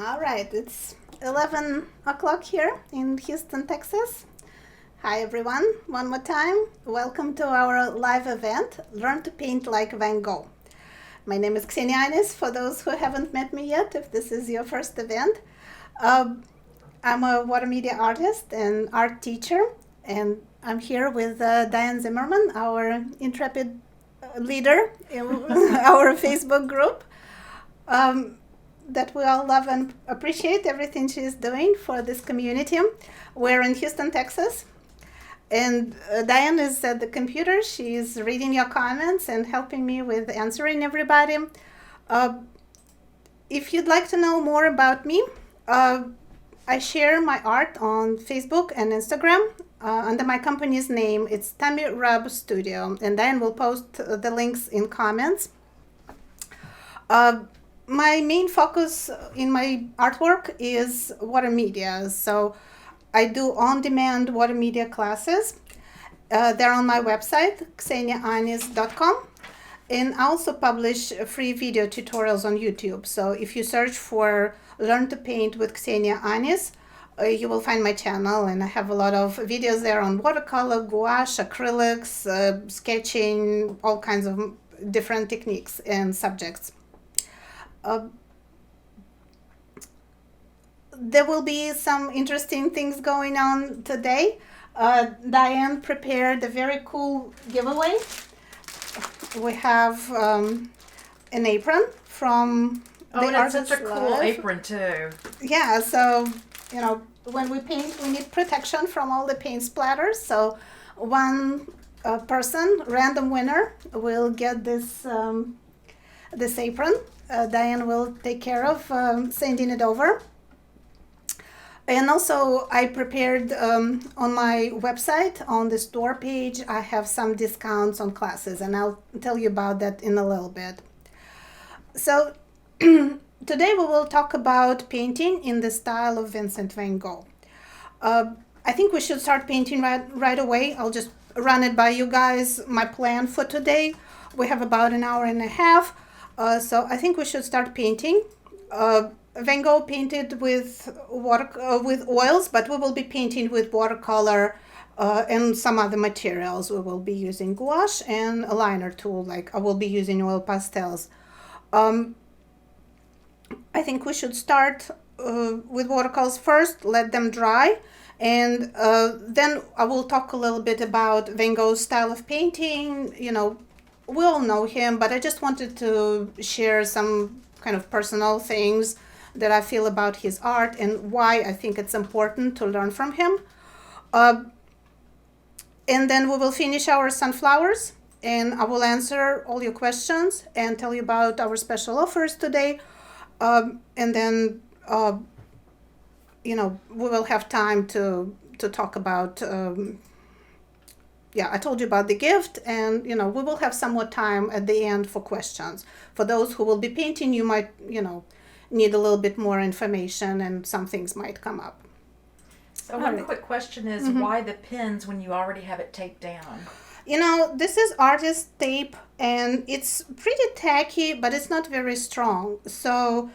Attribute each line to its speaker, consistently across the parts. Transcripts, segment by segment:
Speaker 1: All right, it's 11 o'clock here in Houston, Texas. Hi, everyone. One more time. Welcome to our live event, Learn to Paint Like Van Gogh. My name is Ksenia Ines, for those who haven't met me yet, if this is your first event. I'm a water media artist and art teacher, and I'm here with Diane Zimmerman, our intrepid leader in our Facebook group. That we all love and appreciate everything she's doing for this community. We're in Houston, Texas, and Diane is at the computer. She's reading your comments and helping me with answering everybody. If you'd like to know more about me, I share my art on Facebook and Instagram under my company's name. It's Tammy Rub Studio, and Diane will post the links in comments. My main focus in my artwork is water media. So I do on-demand water media classes. They're on my website, kseniaanis.com. And I also publish free video tutorials on YouTube. So if you search for Learn to Paint with Ksenia Anis, you will find my channel. And I have a lot of videos there on watercolor, gouache, acrylics, sketching, all kinds of different techniques and subjects. There will be some interesting things going on today. Diane prepared a very cool giveaway. We have an apron from the
Speaker 2: that's such a
Speaker 1: Artist
Speaker 2: cool
Speaker 1: Live.
Speaker 2: apron too.
Speaker 1: Yeah, so, when we paint, we need protection from all the paint splatters. So one person, random winner, will get this apron. Diane will take care of sending it over. And also I prepared on my website, on the store page, I have some discounts on classes, and I'll tell you about that in a little bit. So today we will talk about painting in the style of Vincent van Gogh. I think we should start painting right away. I'll just run it by you guys, my plan for today. We have about an hour and a half. So I think we should start painting. Van Gogh painted with oils, but we will be painting with watercolor and some other materials. We will be using gouache and a liner tool, like I will be using oil pastels. I think we should start with watercolors first, let them dry, and then I will talk a little bit about Van Gogh's style of painting. We all know him, but I just wanted to share some kind of personal things that I feel about his art and why I think it's important to learn from him. And then we will finish our sunflowers, and I will answer all your questions and tell you about our special offers today. And then, we will have time to talk about I told you about the gift, and we will have some more time at the end for questions. For those who will be painting, you might need a little bit more information, and some things might come up.
Speaker 2: So one quick question is, why the pins when you already have it taped down?
Speaker 1: This is artist tape, and it's pretty tacky, but it's not very strong. So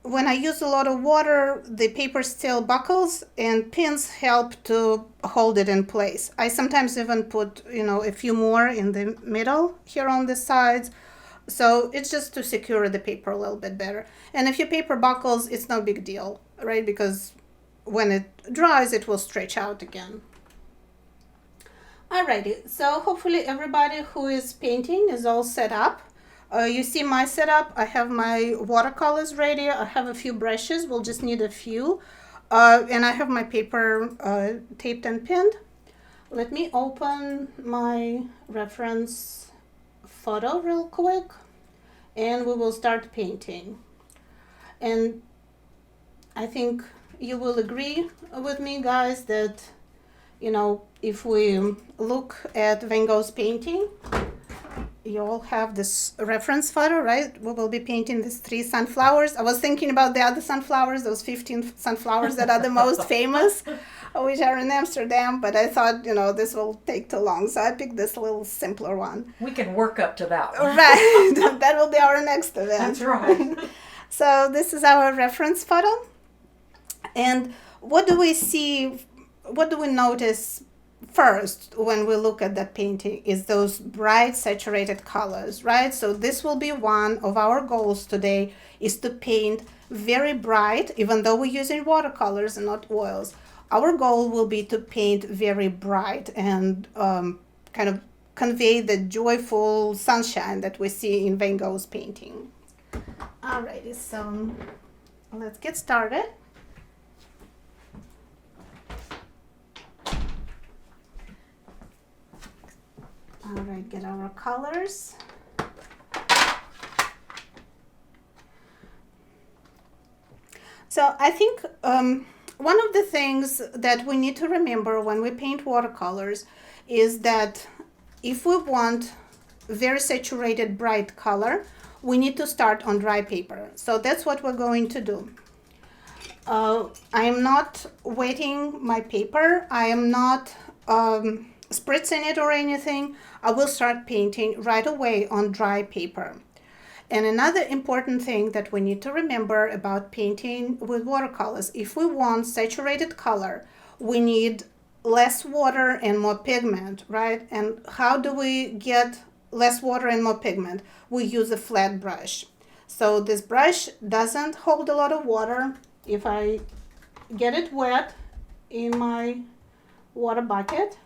Speaker 1: when I use a lot of water, the paper still buckles, and pins help to hold it in place. I sometimes even put, a few more in the middle here on the sides. So it's just to secure the paper a little bit better. And if your paper buckles, it's no big deal, right? Because when it dries, it will stretch out again. Alrighty, so hopefully everybody who is painting is all set up. You see my setup. I have my watercolors ready. I have a few brushes. We'll just need a few. And I have my paper taped and pinned. Let me open my reference photo real quick, and we will start painting. And I think you will agree with me, guys, that, if we look at Van Gogh's painting, you all have this reference photo, right? We will be painting these 3 sunflowers. I was thinking about the other sunflowers, those 15 sunflowers that are the most famous, which are in Amsterdam, but I thought, this will take too long, so I picked this little simpler one.
Speaker 2: We can work up to that one.
Speaker 1: Right. That will be our next event.
Speaker 2: That's right.
Speaker 1: So this is our reference photo. And what do we see, what do we notice first when we look at that painting is those bright saturated colors, right? So this will be one of our goals today, is to paint very bright, even though we're using watercolors and not oils. Our goal will be to paint very bright and kind of convey the joyful sunshine that we see in Van Gogh's painting. Alrighty, so let's get started. All right, get our colors. So I think one of the things that we need to remember when we paint watercolors is that if we want very saturated bright color, we need to start on dry paper. So that's what we're going to do. I am not wetting my paper. I am not spritzing it or anything. I will start painting right away on dry paper. And another important thing that we need to remember about painting with watercolors, if we want saturated color, we need less water and more pigment, right? And how do we get less water and more pigment? We use a flat brush. So this brush doesn't hold a lot of water. If I get it wet in my water bucket,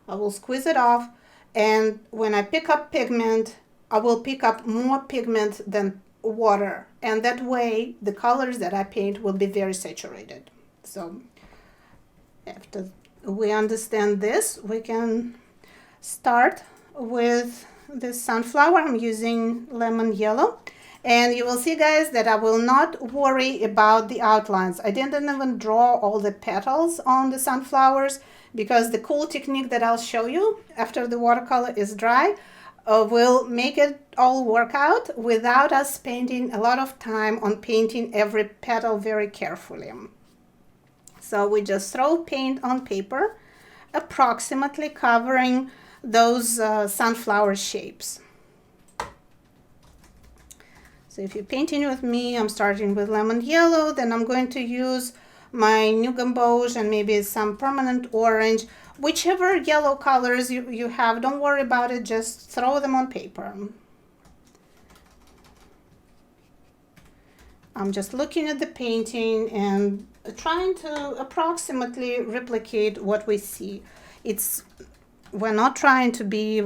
Speaker 1: I will squeeze it off, and when I pick up pigment, I will pick up more pigment than water, and that way the colors that I paint will be very saturated. So after we understand this, we can start with this sunflower. I'm using lemon yellow, and you will see, guys, that I will not worry about the outlines. I didn't even draw all the petals on the sunflowers, because the cool technique that I'll show you after the watercolor is dry will make it all work out without us spending a lot of time on painting every petal very carefully. So we just throw paint on paper, approximately covering those sunflower shapes. So if you're painting with me, I'm starting with lemon yellow, then I'm going to use my new gouache and maybe some permanent orange. Whichever yellow colors you have, don't worry about it, just throw them on paper. I'm just looking at the painting and trying to approximately replicate what we see. We're not trying to be,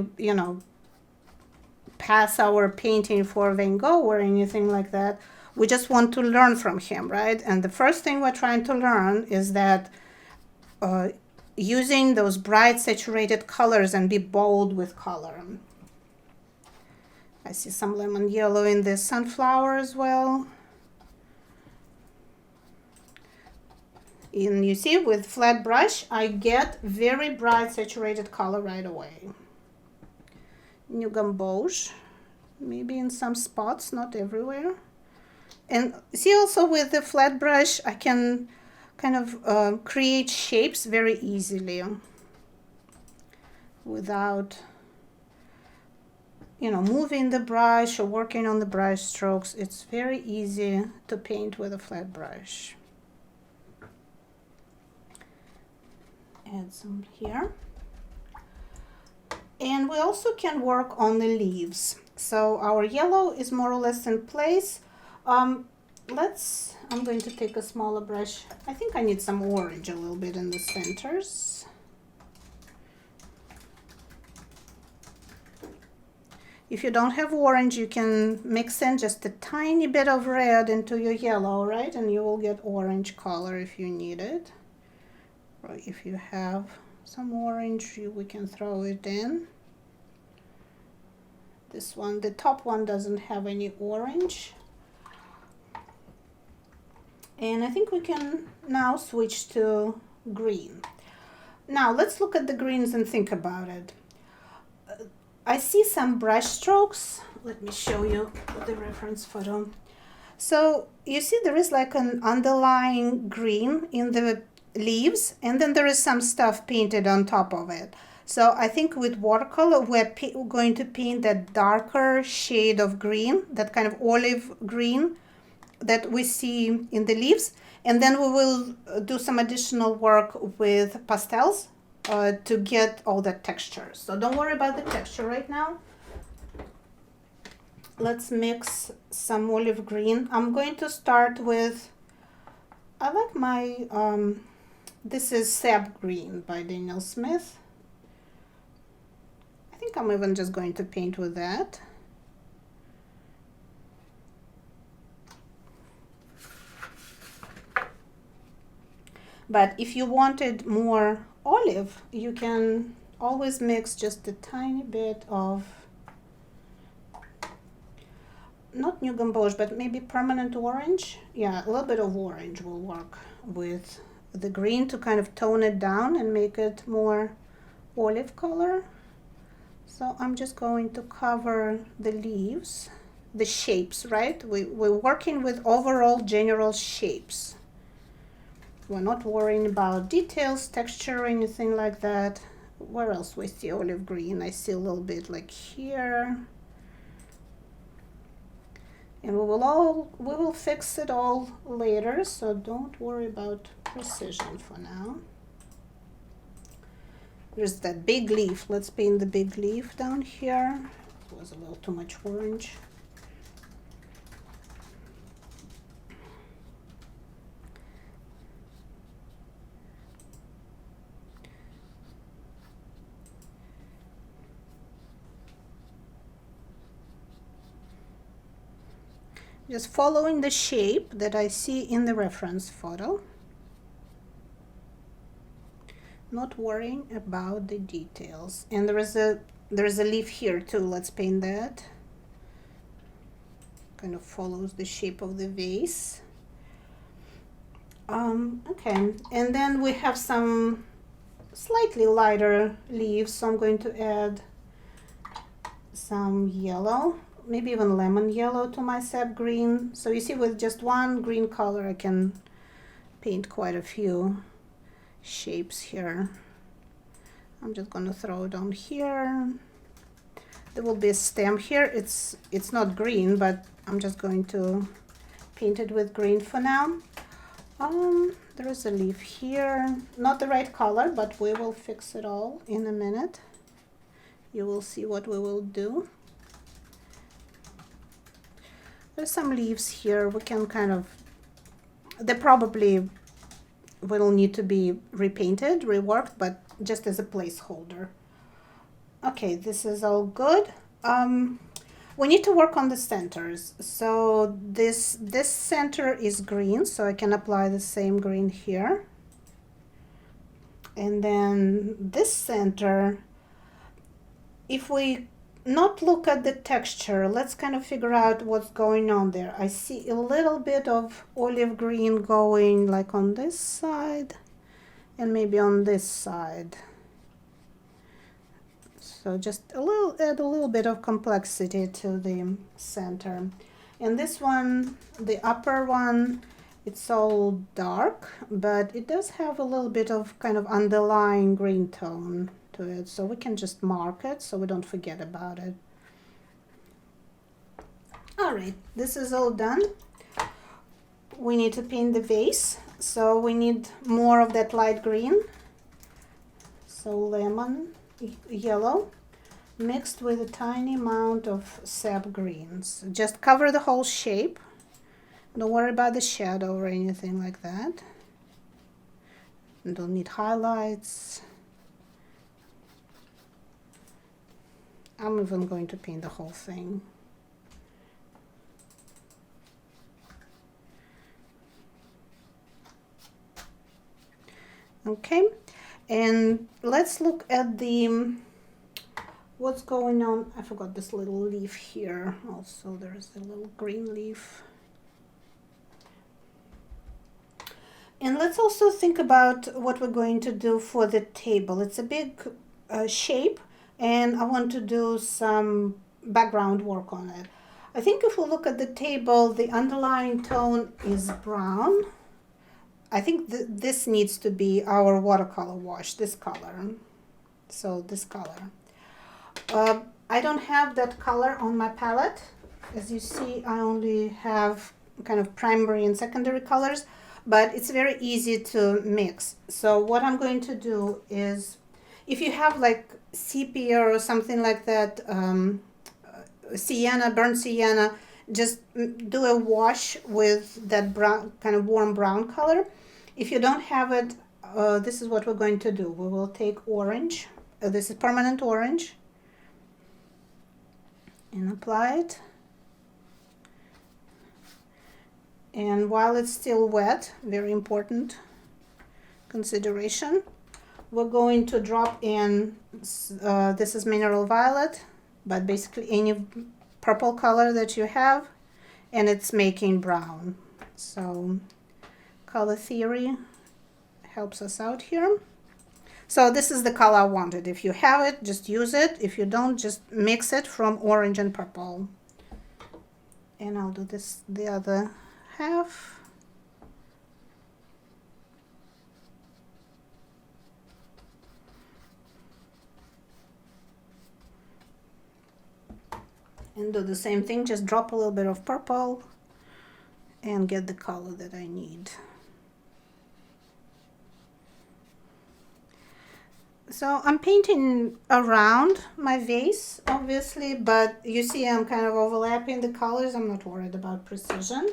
Speaker 1: pass our painting for Van Gogh or anything like that. We just want to learn from him, right? And the first thing we're trying to learn is that using those bright saturated colors and be bold with color. I see some lemon yellow in this sunflower as well. And you see, with flat brush, I get very bright saturated color right away. New gouache, maybe in some spots, not everywhere. And see, also with the flat brush, I can kind of create shapes very easily without, moving the brush or working on the brush strokes. It's very easy to paint with a flat brush. Add some here. And we also can work on the leaves. So our yellow is more or less in place. I'm going to take a smaller brush. I think I need some orange a little bit in the centers. If you don't have orange, you can mix in just a tiny bit of red into your yellow, right? And you will get orange color if you need it. Or if you have some orange, we can throw it in. This one, the top one, doesn't have any orange. And I think we can now switch to green. Now let's look at the greens and think about it. I see some brush strokes. Let me show you the reference photo. So you see there is like an underlying green in the leaves, and then there is some stuff painted on top of it. So I think with watercolor, we're going to paint that darker shade of green, that kind of olive green, that we see in the leaves. And then we will do some additional work with pastels to get all that texture. So don't worry about the texture right now. Let's mix some olive green. I'm going to start with, I like my, this is Sap Green by Daniel Smith. I think I'm even just going to paint with that. But if you wanted more olive, you can always mix just a tiny bit of, not New Gamboge, but maybe permanent orange. Yeah, a little bit of orange will work with the green to kind of tone it down and make it more olive color. So I'm just going to cover the leaves, the shapes, right? We're working with overall general shapes. We're not worrying about details, texture, or anything like that. Where else we see olive green? I see a little bit like here. And we will fix it all later, so don't worry about precision for now. There's that big leaf. Let's paint the big leaf down here. It was a little too much orange. Just following the shape that I see in the reference photo. Not worrying about the details. And there is a leaf here too. Let's paint that. Kind of follows the shape of the vase. Okay, and then we have some slightly lighter leaves, so I'm going to add some yellow, maybe even lemon yellow to my sap green. So you see, with just one green color I can paint quite a few shapes here. I'm just going to throw it on here. There will be a stem here. It's not green, but I'm just going to paint it with green for now. There is a leaf here, not the right color, but we will fix it all in a minute. You will see what we will do. There's some leaves here. We can kind of, they probably will need to be repainted, reworked, but just as a placeholder. Okay, this is all good. We need to work on the centers. So this center is green, so I can apply the same green here. And then this center, if we not look at the texture, let's kind of figure out what's going on there. I see a little bit of olive green going like on this side and maybe on this side. So just add a little bit of complexity to the center. And this one, the upper one, it's all dark, but it does have a little bit of kind of underlying green tone to it. So we can just mark it so we don't forget about it. All right, this is all done. We need to paint the vase. So we need more of that light green. So lemon yellow mixed with a tiny amount of sap greens. Just cover the whole shape. Don't worry about the shadow or anything like that. You don't need highlights. I'm even going to paint the whole thing. Okay, and let's look at the what's going on. I forgot this little leaf here. Also, there's a little green leaf. And let's also think about what we're going to do for the table. It's a big shape, and I want to do some background work on it. I think if we look at the table, the underlying tone is brown. I think this needs to be our watercolor wash, this color. So this color. I don't have that color on my palette. As you see, I only have kind of primary and secondary colors, but it's very easy to mix. So what I'm going to do is, if you have like sepia or something like that, sienna, burnt sienna, just do a wash with that brown, kind of warm brown color. If you don't have it, this is what we're going to do. We will take orange. This is permanent orange, and apply it. And while it's still wet, very important consideration, we're going to drop in, this is mineral violet, but basically any purple color that you have, and it's making brown. So color theory helps us out here. So this is the color I wanted. If you have it, just use it. If you don't, just mix it from orange and purple. And I'll do this the other half. And do the same thing, just drop a little bit of purple and get the color that I need. So I'm painting around my vase, obviously, but you see I'm kind of overlapping the colors. I'm not worried about precision.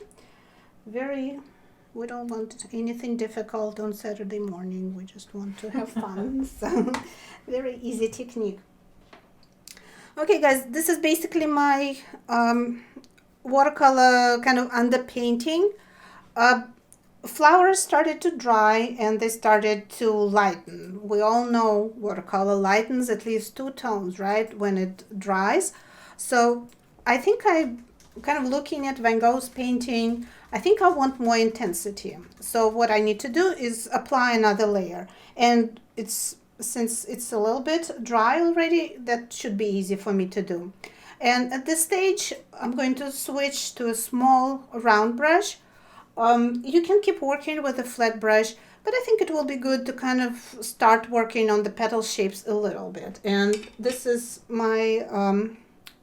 Speaker 1: We don't want anything difficult on Saturday morning. We just want to have fun. So very easy technique. Okay, guys, this is basically my watercolor kind of underpainting. Flowers started to dry and they started to lighten. We all know watercolor lightens at least 2 tones, right, when it dries. So I think I kind of looking at Van Gogh's painting, I think I want more intensity. So what I need to do is apply another layer. And since it's a little bit dry already, that should be easy for me to do. And at this stage, I'm going to switch to a small round brush. You can keep working with a flat brush, but I think it will be good to kind of start working on the petal shapes a little bit. And this is my,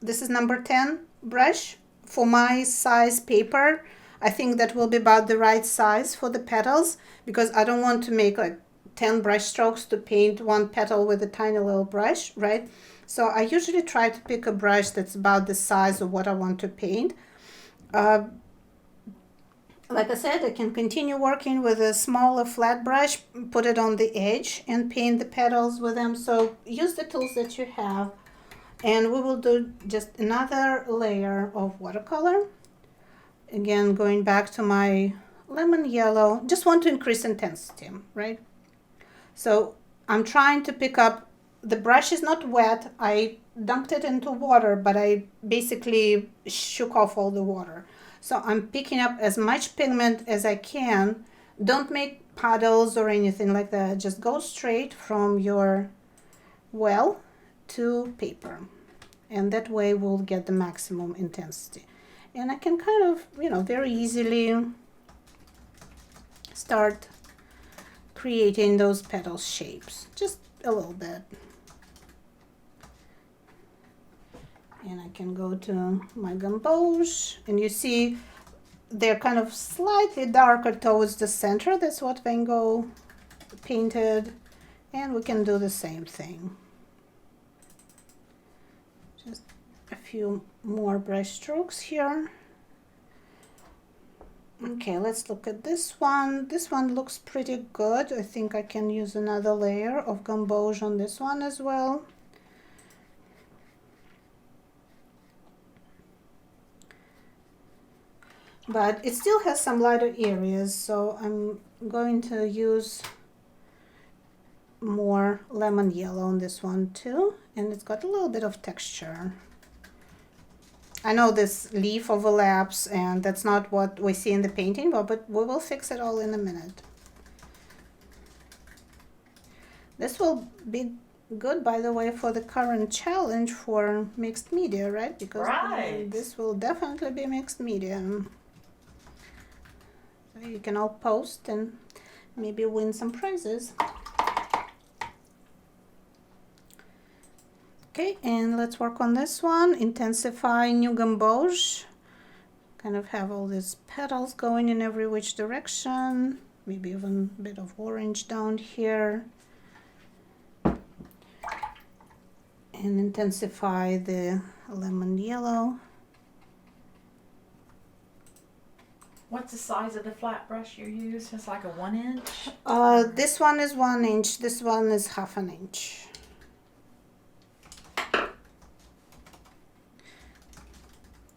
Speaker 1: this is number 10 brush. For my size paper, I think that will be about the right size for the petals, because I don't want to make like 10 brush strokes to paint one petal with a tiny little brush, right? So I usually try to pick a brush that's about the size of what I want to paint. Like I said, I can continue working with a smaller flat brush, put it on the edge and paint the petals with them. So use the tools that you have, and we will do just another layer of watercolor. Again, going back to my lemon yellow, just want to increase intensity, right? So I'm trying to pick up, the brush is not wet. I dunked it into water, but I basically shook off all the water. So I'm picking up as much pigment as I can. Don't make puddles or anything like that. Just go straight from your well to paper. And that way we'll get the maximum intensity. And I can kind of, very easily start creating those petal shapes. Just a little bit. And I can go to my gouache, and you see they're kind of slightly darker towards the center. That's what Van Gogh painted, and we can do the same thing. Just a few more brush strokes here. Okay, let's look at this one. This one looks pretty good. I think I can use another layer of gouache on this one as well. But it still has some lighter areas, so I'm going to use more lemon yellow on this one too, and it's got a little bit of texture. I know this leaf overlaps, and that's not what we see in the painting, but we will fix it all in a minute. This will be good, by the way, for the current challenge for mixed media, right? Because this will definitely be mixed media. You can all post and maybe win some prizes. Okay, and let's work on this one. Intensify New Gouache. kind of have all these petals going in every which direction, maybe even a bit of orange down here, and intensify the lemon yellow.
Speaker 2: What's the size of the flat brush you use? It's like a 1 inch?
Speaker 1: This one is 1 inch, this one is 1/2 inch.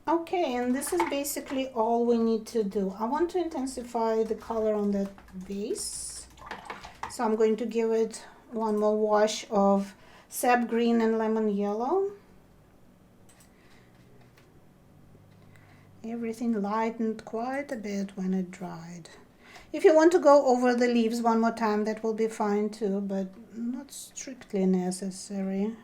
Speaker 1: Okay, and this is basically all we need to do. I want to intensify the color on that vase. So I'm going to give it one more wash of sap green and lemon yellow. Everything lightened quite a bit when it dried. If you want to go over the leaves one more time, that will be fine too, but not strictly necessary.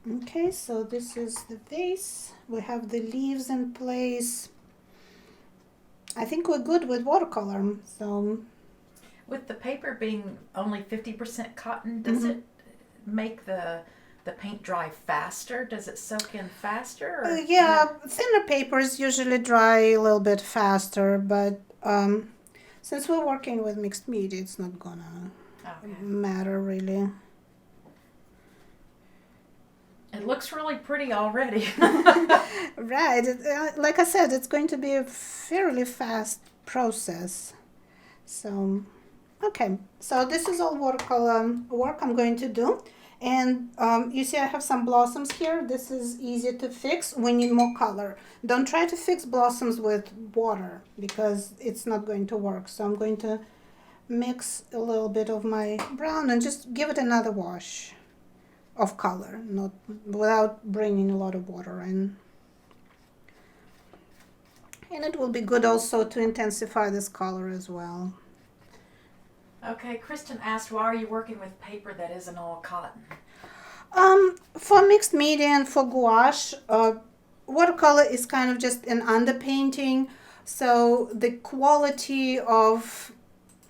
Speaker 1: Okay, so this is the vase. We have the leaves in place. I think we're good with watercolor. So,
Speaker 2: with the paper being only 50% cotton, does it make the paint dry faster? Does it soak in faster? Or,
Speaker 1: yeah, thinner papers usually dry a little bit faster, but since we're working with mixed media, it's not gonna matter really.
Speaker 2: It looks really pretty already.
Speaker 1: Right. Like I said, it's going to be a fairly fast process. So, okay. So this is all watercolor work I'm going to do. And you see I have some blossoms here. This is easy to fix. We need more color. Don't try to fix blossoms with water because it's not going to work. So I'm going to mix a little bit of my brown and just give it another wash of color, not without bringing a lot of water in. And it will be good also to intensify this color as well.
Speaker 2: Okay, Kristen asked, why are you working with paper that isn't all cotton?
Speaker 1: For mixed media and for gouache, watercolor is kind of just an underpainting, so the quality of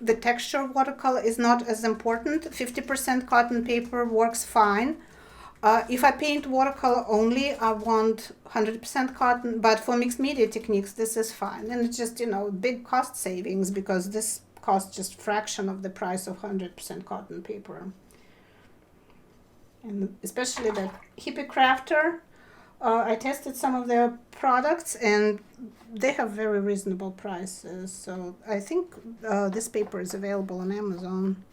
Speaker 1: the texture of watercolor is not as important. 50% cotton paper works fine. If I paint watercolor only, I want 100% cotton, but for mixed media techniques, this is fine. And it's just, big cost savings because this costs just fraction of the price of 100% cotton paper. And especially the Hippie Crafter, I tested some of their products and they have very reasonable prices. So I think this paper is available on Amazon.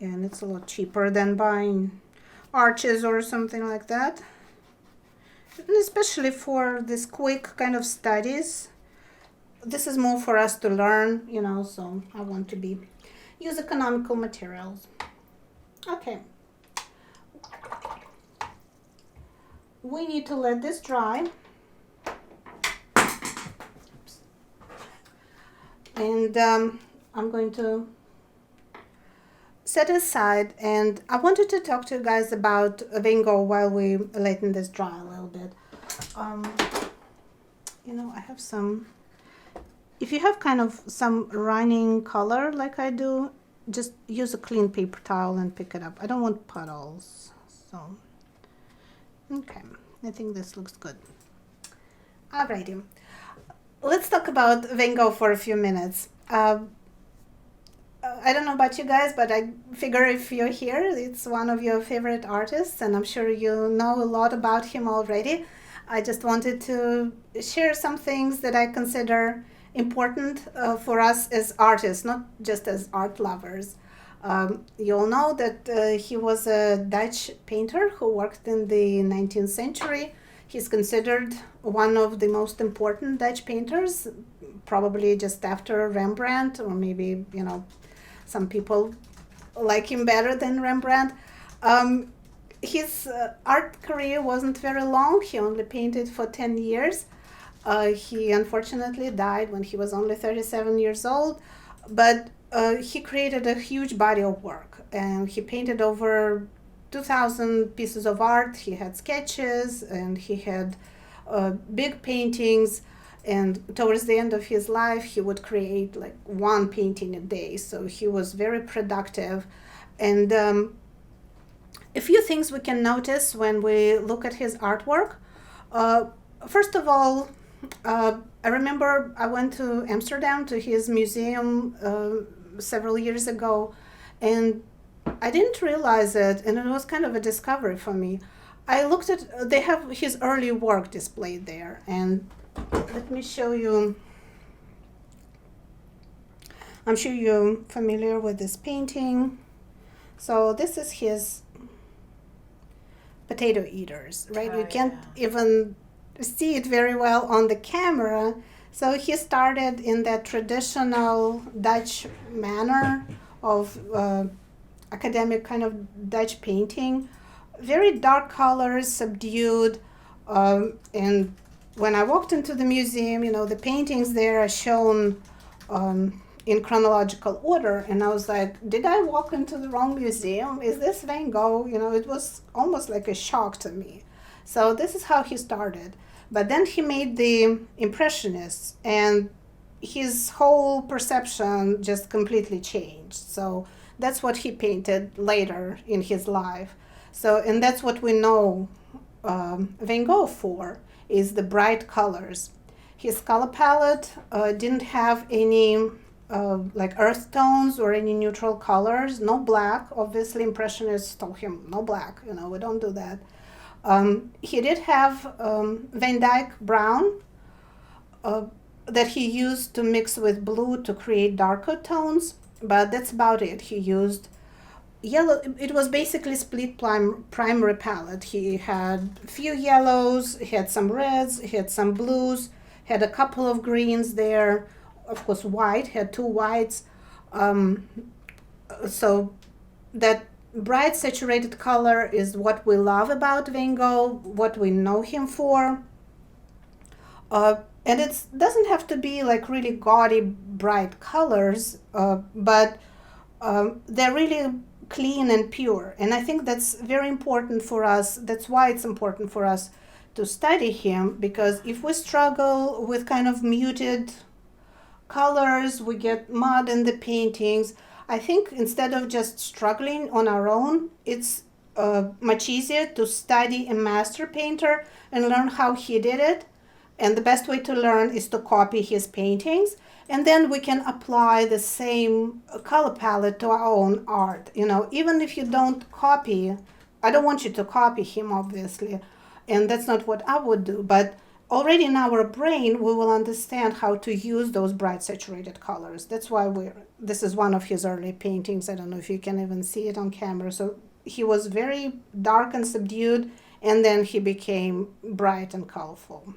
Speaker 1: And it's a lot cheaper than buying Arches or something like that. And especially for this quick kind of studies. This is more for us to learn, so I want to use economical materials. Okay. We need to let this dry. And I'm going to set it aside, and I wanted to talk to you guys about Van Gogh while we letting this dry a little bit. I have some, if you have kind of some running color like I do, just use a clean paper towel and pick it up. I don't want puddles. So, okay, I think this looks good. Alrighty, let's talk about Van Gogh for a few minutes. I don't know about you guys, but I figure if you're here, it's one of your favorite artists, and I'm sure you know a lot about him already. I just wanted to share some things that I consider important for us as artists, not just as art lovers. You all know that he was a Dutch painter who worked in the 19th century. He's considered one of the most important Dutch painters, probably just after Rembrandt, or maybe, some people like him better than Rembrandt. His art career wasn't very long. He only painted for 10 years. He unfortunately died when he was only 37 years old, but he created a huge body of work, and he painted over 2,000 pieces of art. He had sketches, and he had big paintings, and towards the end of his life, he would create like one painting a day, so he was very productive. And a few things we can notice when we look at his artwork. Uh, First of all, I remember I went to Amsterdam to his museum several years ago, and I didn't realize it, and it was kind of a discovery for me. I looked at, they have his early work displayed there, and let me show you. I'm sure you're familiar with this painting. So this is his potato eaters, right?
Speaker 2: Oh,
Speaker 1: You can't
Speaker 2: yeah.
Speaker 1: even see it very well on the camera. So he started in that traditional Dutch manner of academic kind of Dutch painting, very dark colors, subdued, and when I walked into the museum, the paintings there are shown in chronological order, and I was like, did I walk into the wrong museum? Is this Van Gogh? It was almost like a shock to me. So this is how he started. But then he made the Impressionists, and his whole perception just completely changed. So that's what he painted later in his life. So, and that's what we know Van Gogh for, is the bright colors. His color palette didn't have any like earth tones or any neutral colors, no black. Obviously, Impressionists told him no black, we don't do that. He did have Van Dyke brown that he used to mix with blue to create darker tones, but that's about it. He used yellow. It was basically split primary palette. He had a few yellows, he had some reds, he had some blues, had a couple of greens there, of course white, had two whites. So that bright saturated color is what we love about Van Gogh, what we know him for. And it doesn't have to be like really gaudy bright colors, but they're really clean and pure. And I think that's very important for us. That's why it's important for us to study him, because if we struggle with kind of muted colors, we get mud in the paintings. I think instead of just struggling on our own, it's much easier to study a master painter and learn how he did it. And the best way to learn is to copy his paintings. And then we can apply the same color palette to our own art. Even if you don't copy, I don't want you to copy him, obviously. And that's not what I would do. But already in our brain, we will understand how to use those bright saturated colors. That's why this is one of his early paintings. I don't know if you can even see it on camera. So he was very dark and subdued, and then he became bright and colorful.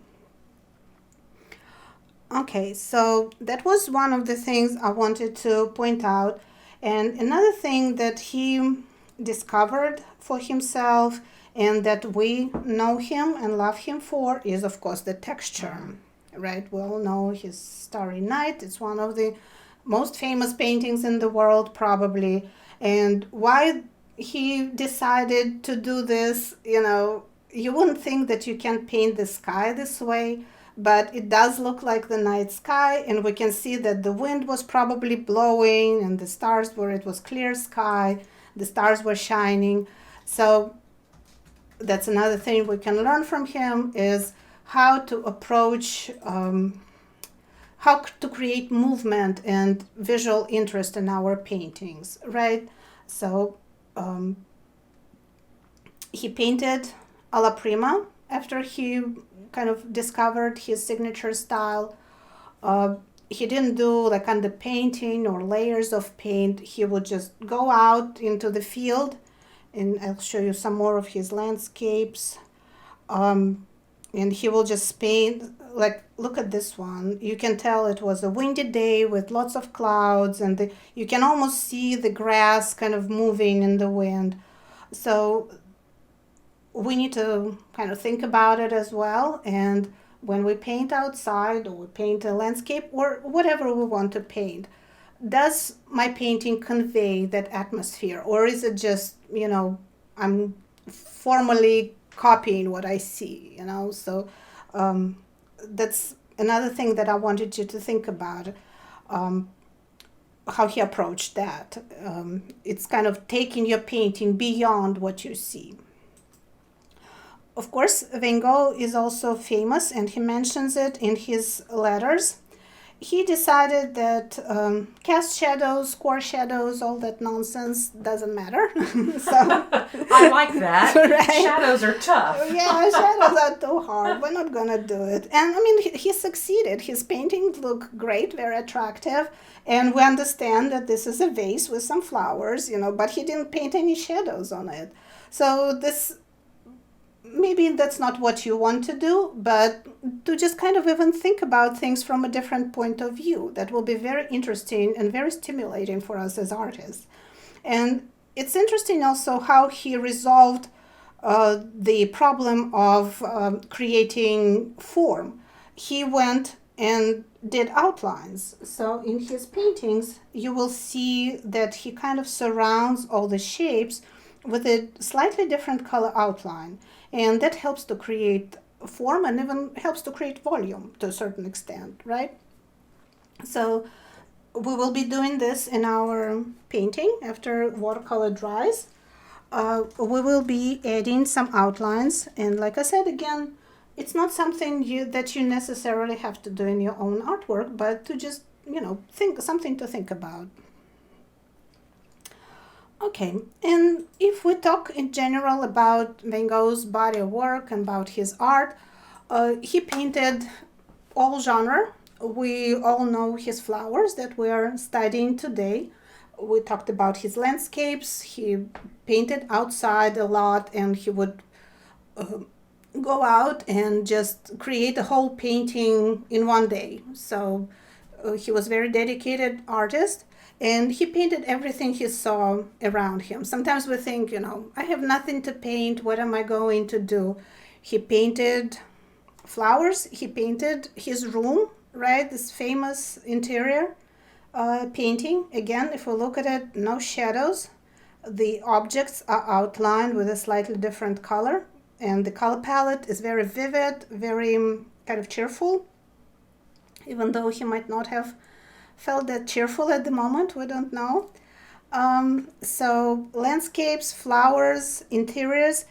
Speaker 1: Okay, so that was one of the things I wanted to point out. And another thing that he discovered for himself and that we know him and love him for is, of course, the texture, right? We all know his Starry Night. It's one of the most famous paintings in the world, probably. And why he decided to do this, you wouldn't think that you can paint the sky this way, but it does look like the night sky, and we can see that the wind was probably blowing and the stars it was clear sky, the stars were shining. So that's another thing we can learn from him, is how to approach, how to create movement and visual interest in our paintings, right? So he painted alla prima after he kind of discovered his signature style. He didn't do like underpainting or layers of paint. He would just go out into the field, and I'll show you some more of his landscapes. And he will just paint, like, look at this one. You can tell it was a windy day with lots of clouds, and you can almost see the grass kind of moving in the wind. So we need to kind of think about it as well. And when we paint outside, or we paint a landscape, or whatever we want to paint, does my painting convey that atmosphere, or is it just, I'm formally copying what I see, So that's another thing that I wanted you to think about. he approached that. It's kind of taking your painting beyond what you see. Of course, Van Gogh is also famous, and he mentions it in his letters. He decided that cast shadows, score shadows, all that nonsense doesn't matter. So
Speaker 2: I like that.
Speaker 1: Right?
Speaker 2: Shadows are tough.
Speaker 1: Yeah, shadows are too hard. We're not gonna do it. And I mean, he succeeded. His paintings look great, very attractive, and we understand that this is a vase with some flowers, but he didn't paint any shadows on it. So this, maybe that's not what you want to do, but to just kind of even think about things from a different point of view, that will be very interesting and very stimulating for us as artists. And it's interesting also how he resolved the problem of creating form. He went and did outlines. So in his paintings, you will see that he kind of surrounds all the shapes with a slightly different color outline. And that helps to create form and even helps to create volume to a certain extent, right? So we will be doing this in our painting after watercolor dries. We will be adding some outlines, and like I said again, it's not something that you necessarily have to do in your own artwork, but to just think something to think about. Okay, and if we talk in general about Van Gogh's body of work and about his art, he painted all genre. We all know his flowers that we are studying today. We talked about his landscapes. He painted outside a lot, and he would go out and just create a whole painting in one day. So he was a very dedicated artist, and he painted everything he saw around him. Sometimes we think, I have nothing to paint. What am I going to do? He painted flowers. He painted his room, right? This famous interior painting. Again, if we look at it, no shadows. The objects are outlined with a slightly different color, and the color palette is very vivid, very kind of cheerful, even though he might not have felt that cheerful at the moment, we don't know. So landscapes, flowers, interiors,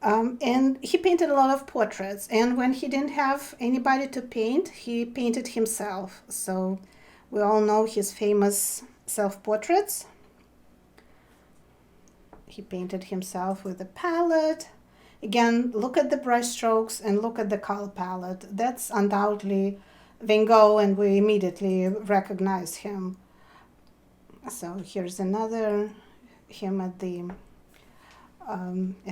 Speaker 1: and he painted a lot of portraits. And when he didn't have anybody to paint, he painted himself. So we all know his famous self-portraits. He painted himself with a palette. Again, look at the brush strokes and look at the color palette. That's undoubtedly Van Gogh, and we immediately recognize him. So here's another him at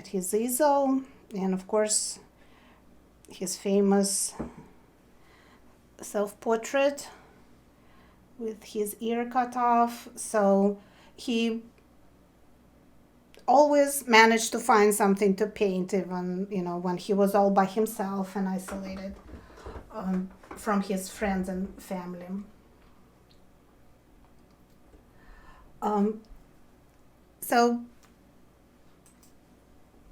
Speaker 1: his easel, and of course his famous self-portrait with his ear cut off. So he always managed to find something to paint, even when he was all by himself and isolated from his friends and family. So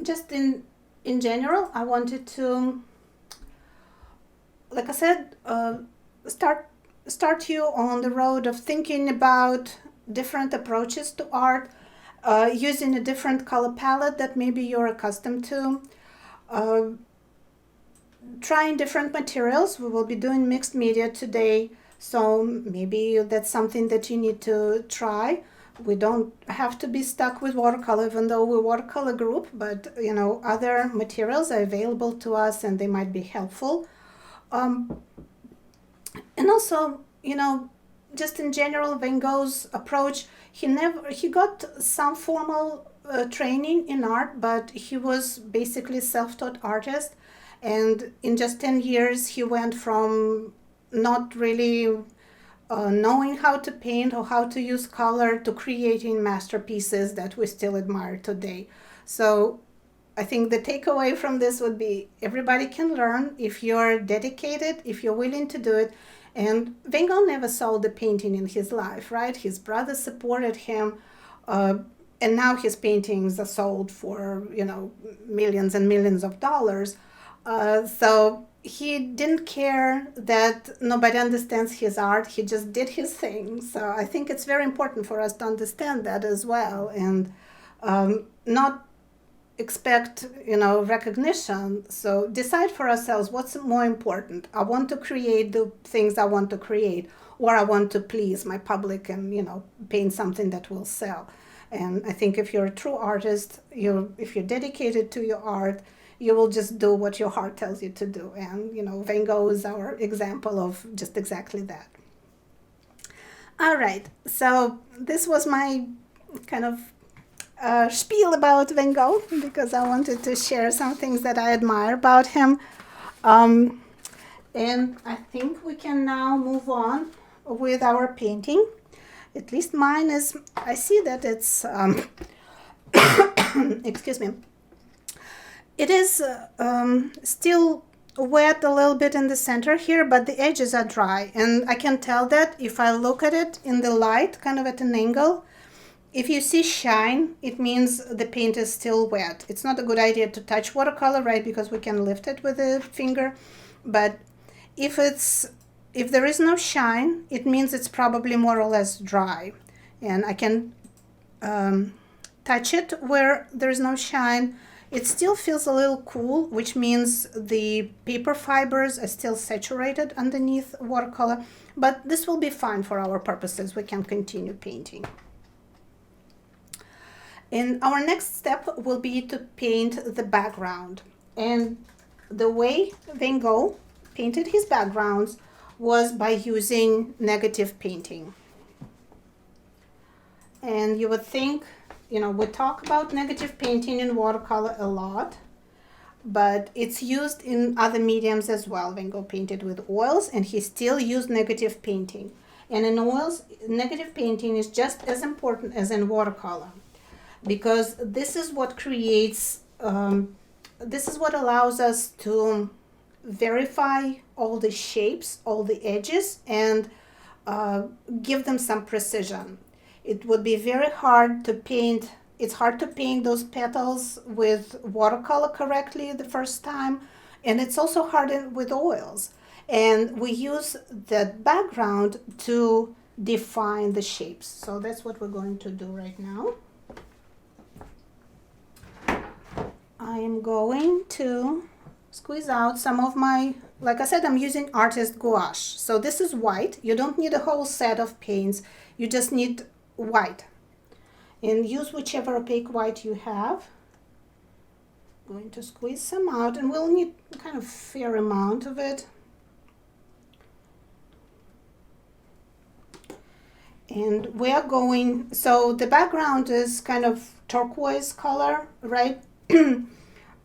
Speaker 1: just in general, I wanted to, like I said, start you on the road of thinking about different approaches to art, using a different color palette that maybe you're accustomed to, trying different materials. We will be doing mixed media today, so maybe that's something that you need to try. We don't have to be stuck with watercolor, even though we're a watercolor group, but other materials are available to us and they might be helpful. And also, just in general, Van Gogh's approach, he got some formal training in art, but he was basically self-taught artist. And in just 10 years, he went from not really knowing how to paint or how to use color to creating masterpieces that we still admire today. So I think the takeaway from this would be everybody can learn if you're dedicated, if you're willing to do it. And Van Gogh never sold a painting in his life, right? His brother supported him, and now his paintings are sold for, millions and millions of dollars. So he didn't care that nobody understands his art. He just did his thing. So I think it's very important for us to understand that as well, and not expect, recognition. So decide for ourselves what's more important. I want to create the things I want to create, or I want to please my public and paint something that will sell. And I think if you're a true artist, if you're dedicated to your art, you will just do what your heart tells you to do. And Van Gogh is our example of just exactly that. All right, so this was my kind of spiel about Van Gogh, because I wanted to share some things that I admire about him. And I think we can now move on with our painting. At least mine is, I see that it's, excuse me, it is still wet a little bit in the center here, but the edges are dry. And I can tell that if I look at it in the light, kind of at an angle. If you see shine, it means the paint is still wet. It's not a good idea to touch watercolor, right? Because we can lift it with a finger. But if there is no shine, it means it's probably more or less dry. And I can touch it where there is no shine. It still feels a little cool, which means the paper fibers are still saturated underneath watercolor. But this will be fine for our purposes. We can continue painting. And our next step will be to paint the background. And the way Van Gogh painted his backgrounds was by using negative painting. And you would think, we talk about negative painting in watercolor a lot, but it's used in other mediums as well. Van Gogh painted with oils, and he still used negative painting. And in oils, negative painting is just as important as in watercolor, because this is what creates, this is what allows us to verify all the shapes, all the edges, and give them some precision. It would be very hard to paint, it's hard to paint those petals with watercolor correctly the first time, and it's also hard with oils. And we use that background to define the shapes. So that's what we're going to do right now. I am going to squeeze out some of my, like I said, I'm using artist gouache. So this is white. You don't need a whole set of paints. You just need white. And use whichever opaque white you have. I'm going to squeeze some out, and we'll need kind of fair amount of it. And we are going, so the background is kind of turquoise color, right?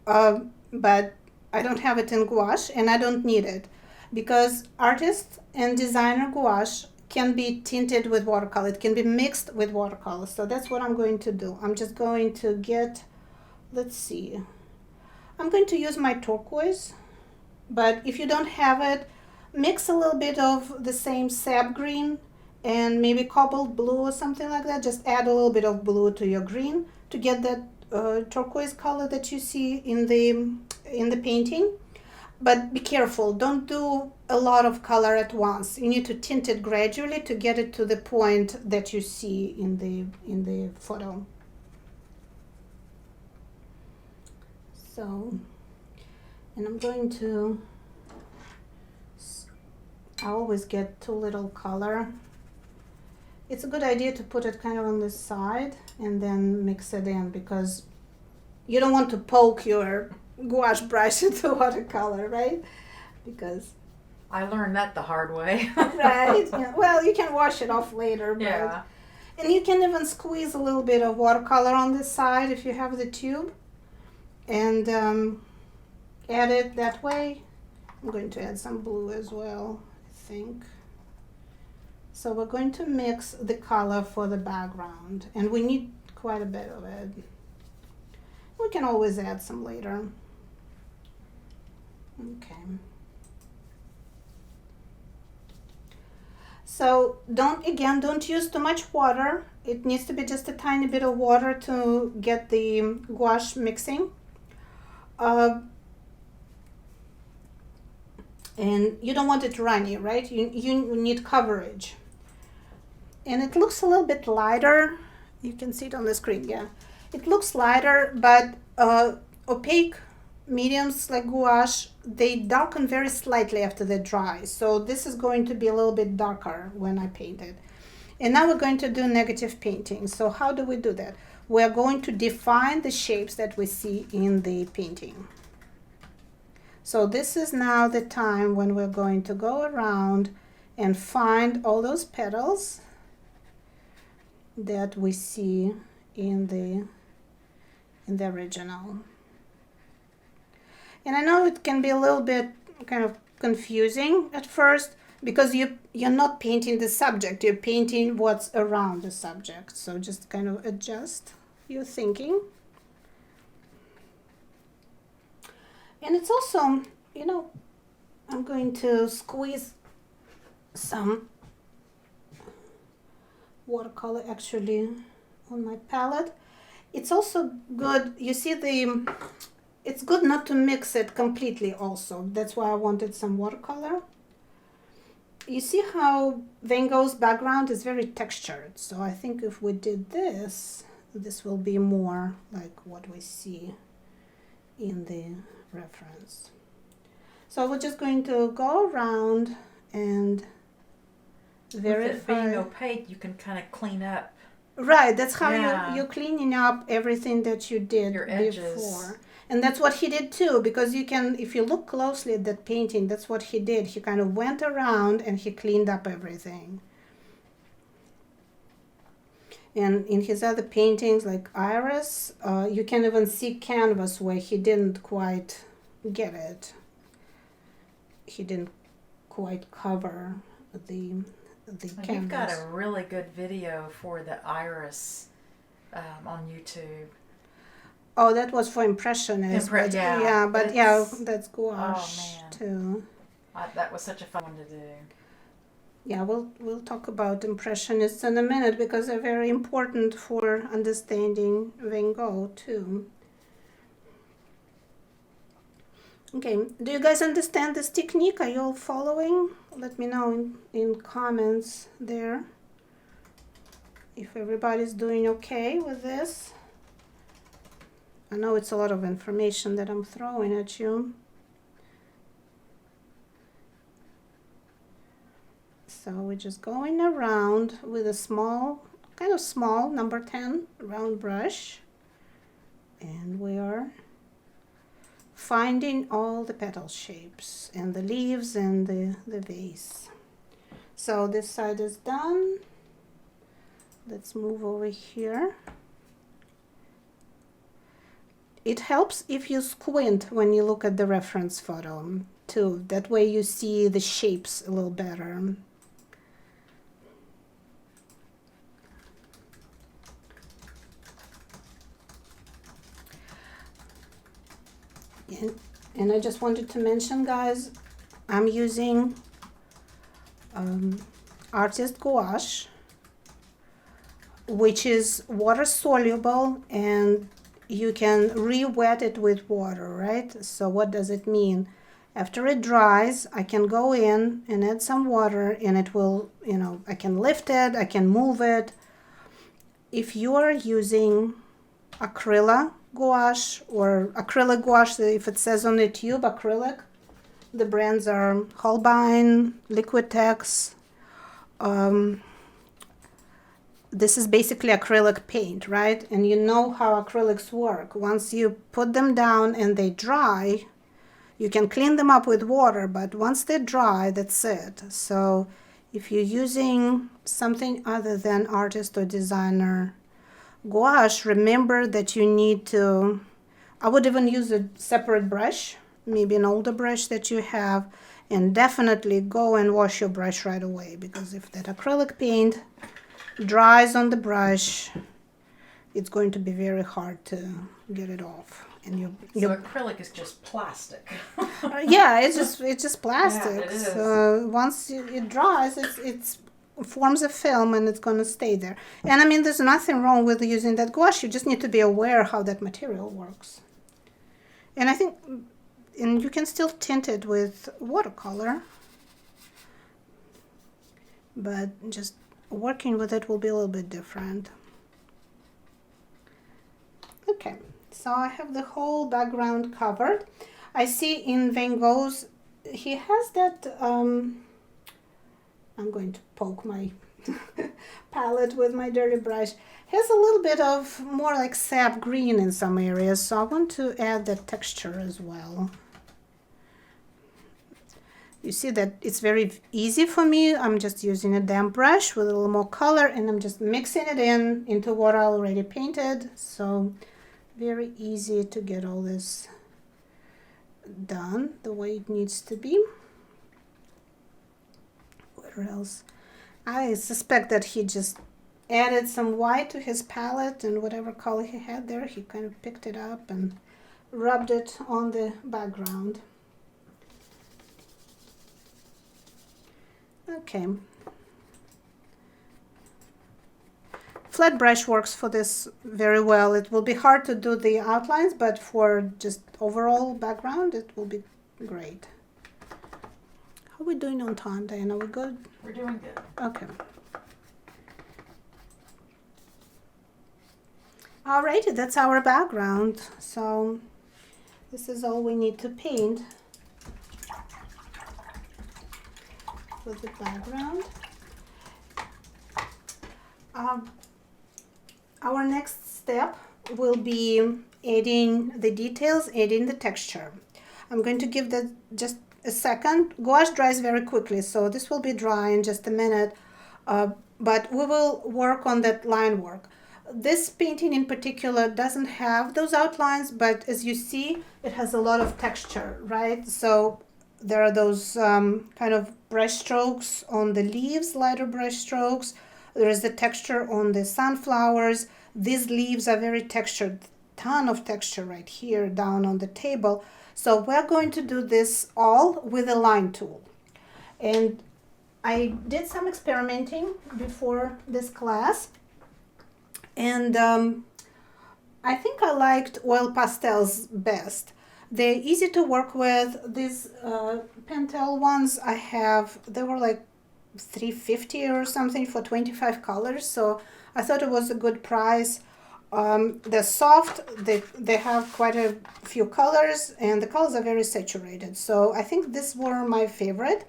Speaker 1: But I don't have it in gouache, and I don't need it, because artist and designer gouache can be tinted with watercolor. It can be mixed with watercolor. So that's what I'm going to do. I'm just going to get, let's see, I'm going to use my turquoise, but if you don't have it, mix a little bit of the same sap green and maybe cobalt blue or something like that. Just add a little bit of blue to your green to get that turquoise color that you see in the painting. But be careful, don't do a lot of color at once. You need to tint it gradually to get it to the point that you see in the photo. So, and I'm going to, I always get too little color. It's a good idea to put it kind of on the side and then mix it in, because you don't want to poke your gouache brush into watercolor, right? Because
Speaker 2: I learned that the hard way.
Speaker 1: right. Yeah. Well, you can wash it off later. But,
Speaker 2: yeah.
Speaker 1: And you can even squeeze a little bit of watercolor on the side if you have the tube, and add it that way. I'm going to add some blue as well, I think. So we're going to mix the color for the background, and we need quite a bit of it. We can always add some later. Okay. So don't use too much water. It needs to be just a tiny bit of water to get the gouache mixing. And you don't want it runny, right? You need coverage. And it looks a little bit lighter. You can see it on the screen, yeah. It looks lighter, but opaque mediums like gouache, they darken very slightly after they dry. So this is going to be a little bit darker when I paint it. And now we're going to do negative painting. So how do we do that? We're going to define the shapes that we see in the painting. So this is now the time when we're going to go around and find all those petals that we see in the original. And I know it can be a little bit kind of confusing at first because you're not painting the subject, you're painting what's around the subject. So just kind of adjust your thinking. And it's also, you know, I'm going to squeeze some watercolor actually on my palette. It's also good, you see it's good not to mix it completely also. That's why I wanted some watercolor. You see how Van Gogh's background is very textured. So I think if we did this, this will be more like what we see in the reference. So we're just going to go around and verify.
Speaker 2: With it being opaque, you can kind of clean up.
Speaker 1: Right, that's how
Speaker 2: Yeah.
Speaker 1: you're cleaning up everything that you did
Speaker 2: Your edges.
Speaker 1: before. And that's what he did too, because you can, if you look closely at that painting, that's what he did. He kind of went around and he cleaned up everything. And in his other paintings, like Iris, you can even see canvas where he didn't quite get it. He didn't quite cover the canvas.
Speaker 2: You've got a really good video for the Iris on YouTube.
Speaker 1: Oh, that was for Impressionist.
Speaker 2: But
Speaker 1: That's gouache too.
Speaker 2: That was such a fun one to do.
Speaker 1: Yeah, we'll talk about Impressionists in a minute because they're very important for understanding Van Gogh too. Okay, do you guys understand this technique? Are you all following? Let me know in comments there if everybody's doing okay with this. I know it's a lot of information that I'm throwing at you. So we're just going around with a kind of small number 10 round brush, and we are finding all the petal shapes and the leaves and the vase. So this side is done. Let's move over here. It helps if you squint when you look at the reference photo too. That way you see the shapes a little better. And I just wanted to mention, guys, I'm using Artist Gouache, which is water soluble, and you can re-wet it with water, right? So what does it mean? After it dries, I can go in and add some water, and it will, I can lift it, I can move it. If you are using acrylic gouache or acrylic gouache, if it says on the tube acrylic, the brands are Holbein, Liquitex. This is basically acrylic paint, right? And you know how acrylics work. Once you put them down and they dry, you can clean them up with water, but once they dry, that's it. So if you're using something other than artist or designer gouache, remember that you need to, I would even use a separate brush, maybe an older brush that you have, and definitely go and wash your brush right away, because if that acrylic paint dries on the brush, it's going to be very hard to get it off. And
Speaker 2: so acrylic is just plastic.
Speaker 1: Yeah, it's just plastic.
Speaker 2: Yeah, it is.
Speaker 1: So once it dries, it forms a film and it's going to stay there. And I mean, there's nothing wrong with using that gouache. You just need to be aware how that material works. And I think and you can still tint it with watercolor, but just working with it will be a little bit different. Okay, so I have the whole background covered. I see in Van Gogh's, he has that, I'm going to poke my palette with my dirty brush. Has a little bit of more like sap green in some areas, so I want to add that texture as well. You see that it's very easy for me. I'm just using a damp brush with a little more color, and I'm just mixing it into what I already painted. So very easy to get all this done the way it needs to be. Where else? I suspect that he just added some white to his palette, and whatever color he had there, he kind of picked it up and rubbed it on the background. Okay. Flat brush works for this very well. It will be hard to do the outlines, but for just overall background, it will be great. How are we doing on time, Diana? Are we good?
Speaker 2: We're doing good.
Speaker 1: Okay. Alrighty, that's our background. So this is all we need to paint with the background. Our next step will be adding the details, adding the texture. I'm going to give that just a second. Gouache dries very quickly, so this will be dry in just a minute, but we will work on that line work. This painting in particular doesn't have those outlines, but as you see, it has a lot of texture, right? So there are those kind of brush strokes on the leaves, lighter brush strokes. There is the texture on the sunflowers. These leaves are very textured, ton of texture right here down on the table. So we're going to do this all with a line tool. And I did some experimenting before this class. And I think I liked oil pastels best. They're easy to work with. These Pentel ones I have, they were like $3.50 or something for 25 colors. So I thought it was a good price. They're soft, they have quite a few colors, and the colors are very saturated. So I think these were my favorite.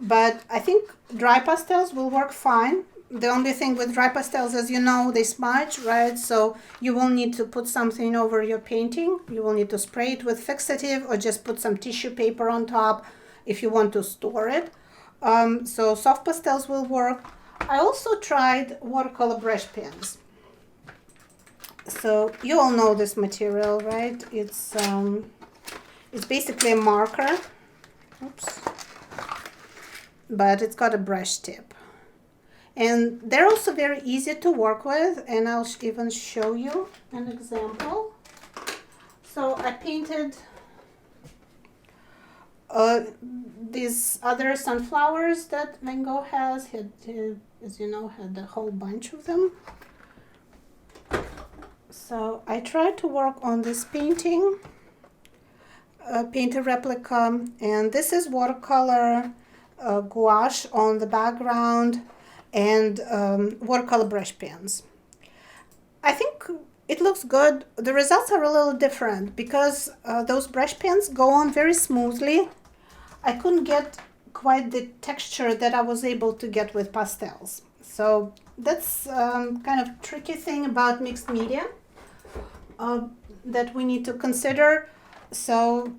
Speaker 1: But I think dry pastels will work fine. The only thing with dry pastels, as you know, they smudge, right? So you will need to put something over your painting. You will need to spray it with fixative or just put some tissue paper on top if you want to store it. So soft pastels will work. I also tried watercolor brush pens. So you all know this material, right? It's basically a marker. Oops. But it's got a brush tip. And they're also very easy to work with, and I'll even show you an example. So I painted these other sunflowers that Van Gogh has. He, as you know, had a whole bunch of them. So I tried to work on this painting, paint a replica, and this is watercolor gouache on the background, and watercolor brush pens. I think it looks good. The results are a little different because those brush pens go on very smoothly. I couldn't get quite the texture that I was able to get with pastels. So that's kind of tricky thing about mixed media that we need to consider. So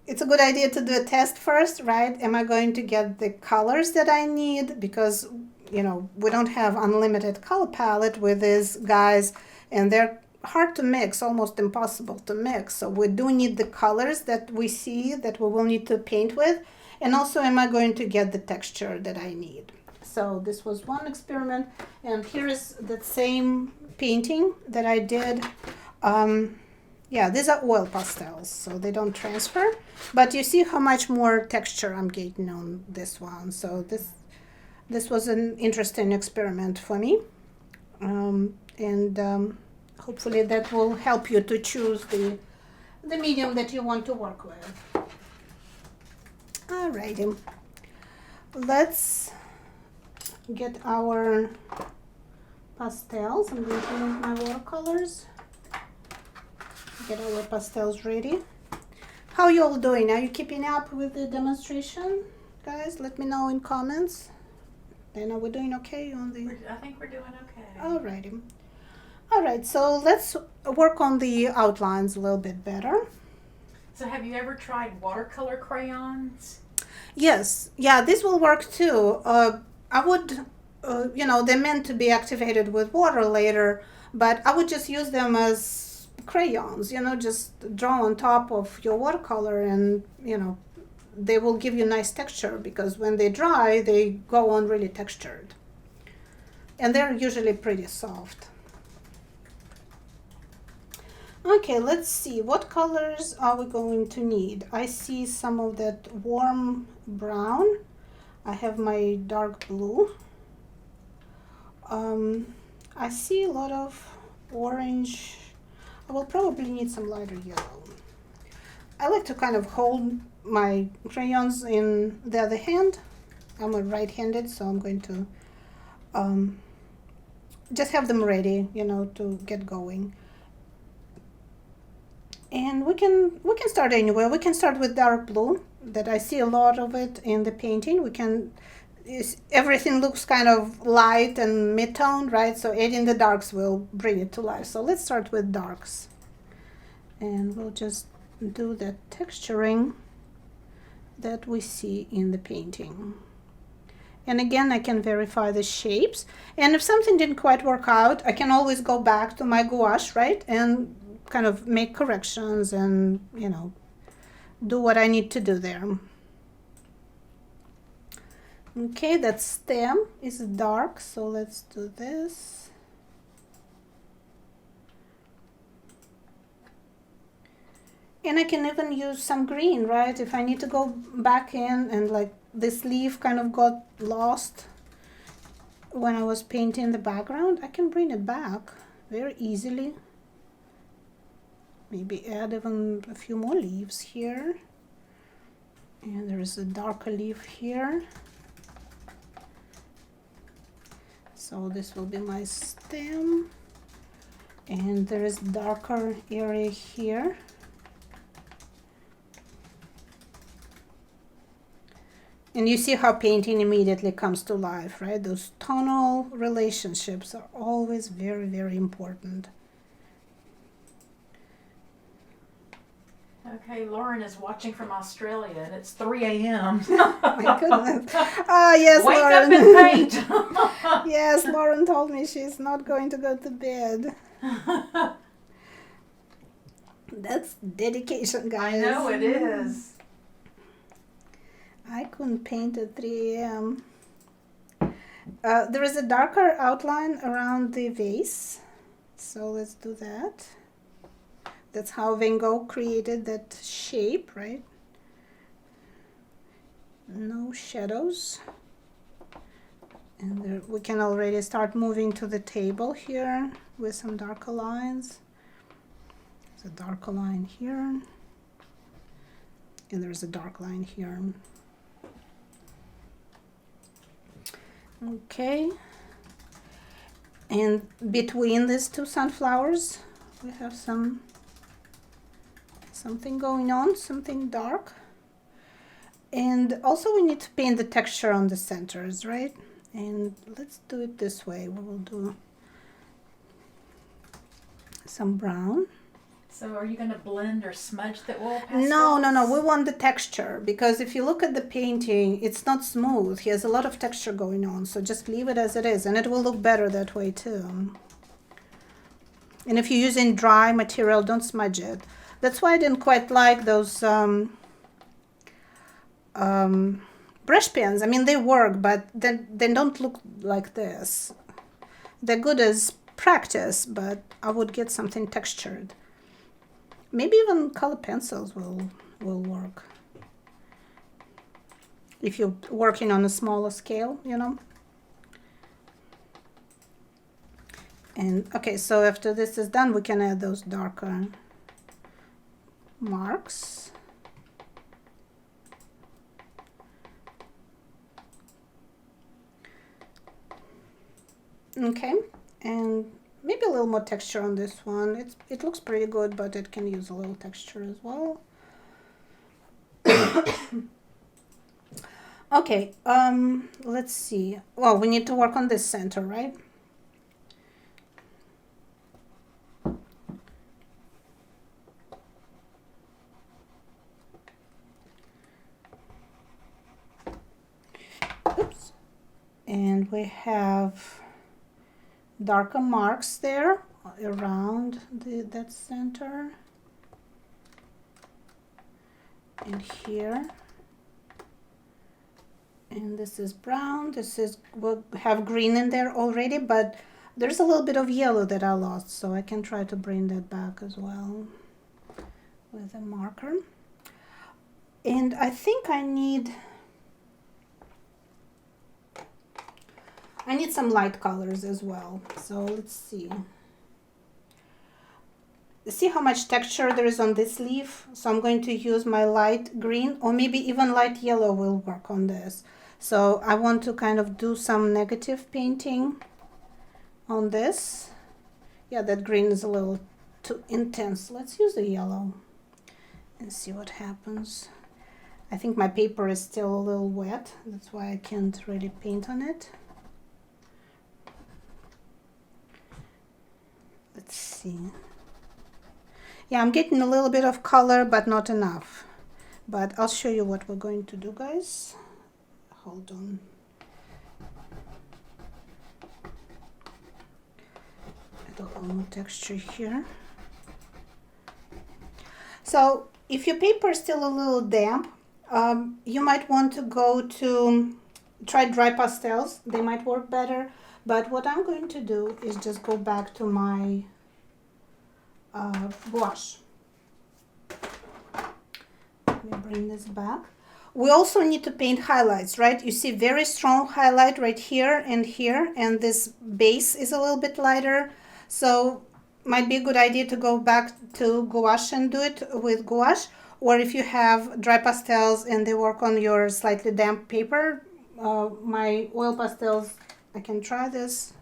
Speaker 1: it's a good idea to do a test first, right? Am I going to get the colors that I need? Because you know, we don't have unlimited color palette with these guys, and they're hard to mix, almost impossible to mix. So we do need the colors that we see that we will need to paint with, and also am I going to get the texture that I need. So this was one experiment, and here is the same painting that I did. Yeah, these are oil pastels, so they don't transfer, but you see how much more texture I'm getting on this one. So this was an interesting experiment for me, and hopefully that will help you to choose the medium that you want to work with. Alrighty, let's get our pastels. I'm going to use my watercolors. Get our pastels ready. How you all doing? Are you keeping up with the demonstration, guys? Let me know in comments. Then are we doing okay on the?
Speaker 2: I think we're doing okay.
Speaker 1: Alrighty. All right, so let's work on the outlines a little bit better.
Speaker 2: So have you ever tried watercolor crayons?
Speaker 1: Yes, yeah, this will work too. I would, you know, they're meant to be activated with water later, but I would just use them as crayons, you know, just draw on top of your watercolor and, you know, they will give you nice texture because when they dry, they go on really textured. And they're usually pretty soft. Okay, let's see. What colors are we going to need? I see some of that warm brown. I have my dark blue. I see a lot of orange. I will probably need some lighter yellow. I like to kind of hold my crayons in the other hand. I'm a right-handed, so I'm going to just have them ready, you know, to get going. And we can start anywhere. We can start with dark blue, that I see a lot of it in the painting. We can, everything looks kind of light and mid-toned, right? So adding the darks will bring it to life. So let's start with darks. And we'll just do that texturing that we see in the painting. And again, I can verify the shapes. And if something didn't quite work out, I can always go back to my gouache, right? And kind of make corrections and, you know, do what I need to do there. Okay, that stem is dark, so let's do this. And I can even use some green, right? If I need to go back in and like this leaf kind of got lost when I was painting the background, I can bring it back very easily. Maybe add even a few more leaves here. And there is a darker leaf here. So this will be my stem. And there is darker area here. And you see how painting immediately comes to life, right? Those tonal relationships are always very, very important.
Speaker 2: Okay, Lauren is watching from Australia, and it's 3 a.m.
Speaker 1: My goodness. Ah, yes,
Speaker 2: Wake
Speaker 1: Lauren.
Speaker 2: up and paint.
Speaker 1: Yes, Lauren told me she's not going to go to bed. That's dedication, guys.
Speaker 2: I know it is.
Speaker 1: I couldn't paint at 3 a.m. There is a darker outline around the vase. So let's do that. That's how Van Gogh created that shape, right? No shadows. And there, we can already start moving to the table here with some darker lines. There's a darker line here. And there's a dark line here. Okay. And between these two sunflowers, we have something going on, something dark. And also we need to paint the texture on the centers, right? And let's do it this way. We will do some brown.
Speaker 2: So are you going to blend or smudge the oil pastels?
Speaker 1: No. We want the texture, because if you look at the painting, it's not smooth. He has a lot of texture going on. So just leave it as it is, and it will look better that way too. And if you're using dry material, don't smudge it. That's why I didn't quite like those brush pens. I mean, they work, but they don't look like this. They're good as practice, but I would get something textured. Maybe even color pencils will work. If you're working on a smaller scale, you know. And okay, so after this is done, we can add those darker marks. Okay, and maybe a little more texture on this one. It looks pretty good, but it can use a little texture as well. Okay, let's see. Well, we need to work on this center, right? Oops. And we have darker marks there around that center. And here. And this is brown. We'll have green in there already, but there's a little bit of yellow that I lost, so I can try to bring that back as well with a marker. And I think I need some light colors as well. So let's see. See how much texture there is on this leaf? So I'm going to use my light green, or maybe even light yellow will work on this. So I want to kind of do some negative painting on this. Yeah, that green is a little too intense. Let's use the yellow and see what happens. I think my paper is still a little wet. That's why I can't really paint on it. Let's see. Yeah, I'm getting a little bit of color, but not enough. But I'll show you what we're going to do, guys. Hold on. A little more texture here. So if your paper is still a little damp, you might want to try dry pastels. They might work better. But what I'm going to do is just go back to my gouache. Let me bring this back. We also need to paint highlights, right? You see very strong highlight right here, and this base is a little bit lighter. So might be a good idea to go back to gouache and do it with gouache. Or if you have dry pastels and they work on your slightly damp paper, my oil pastels, I can try this.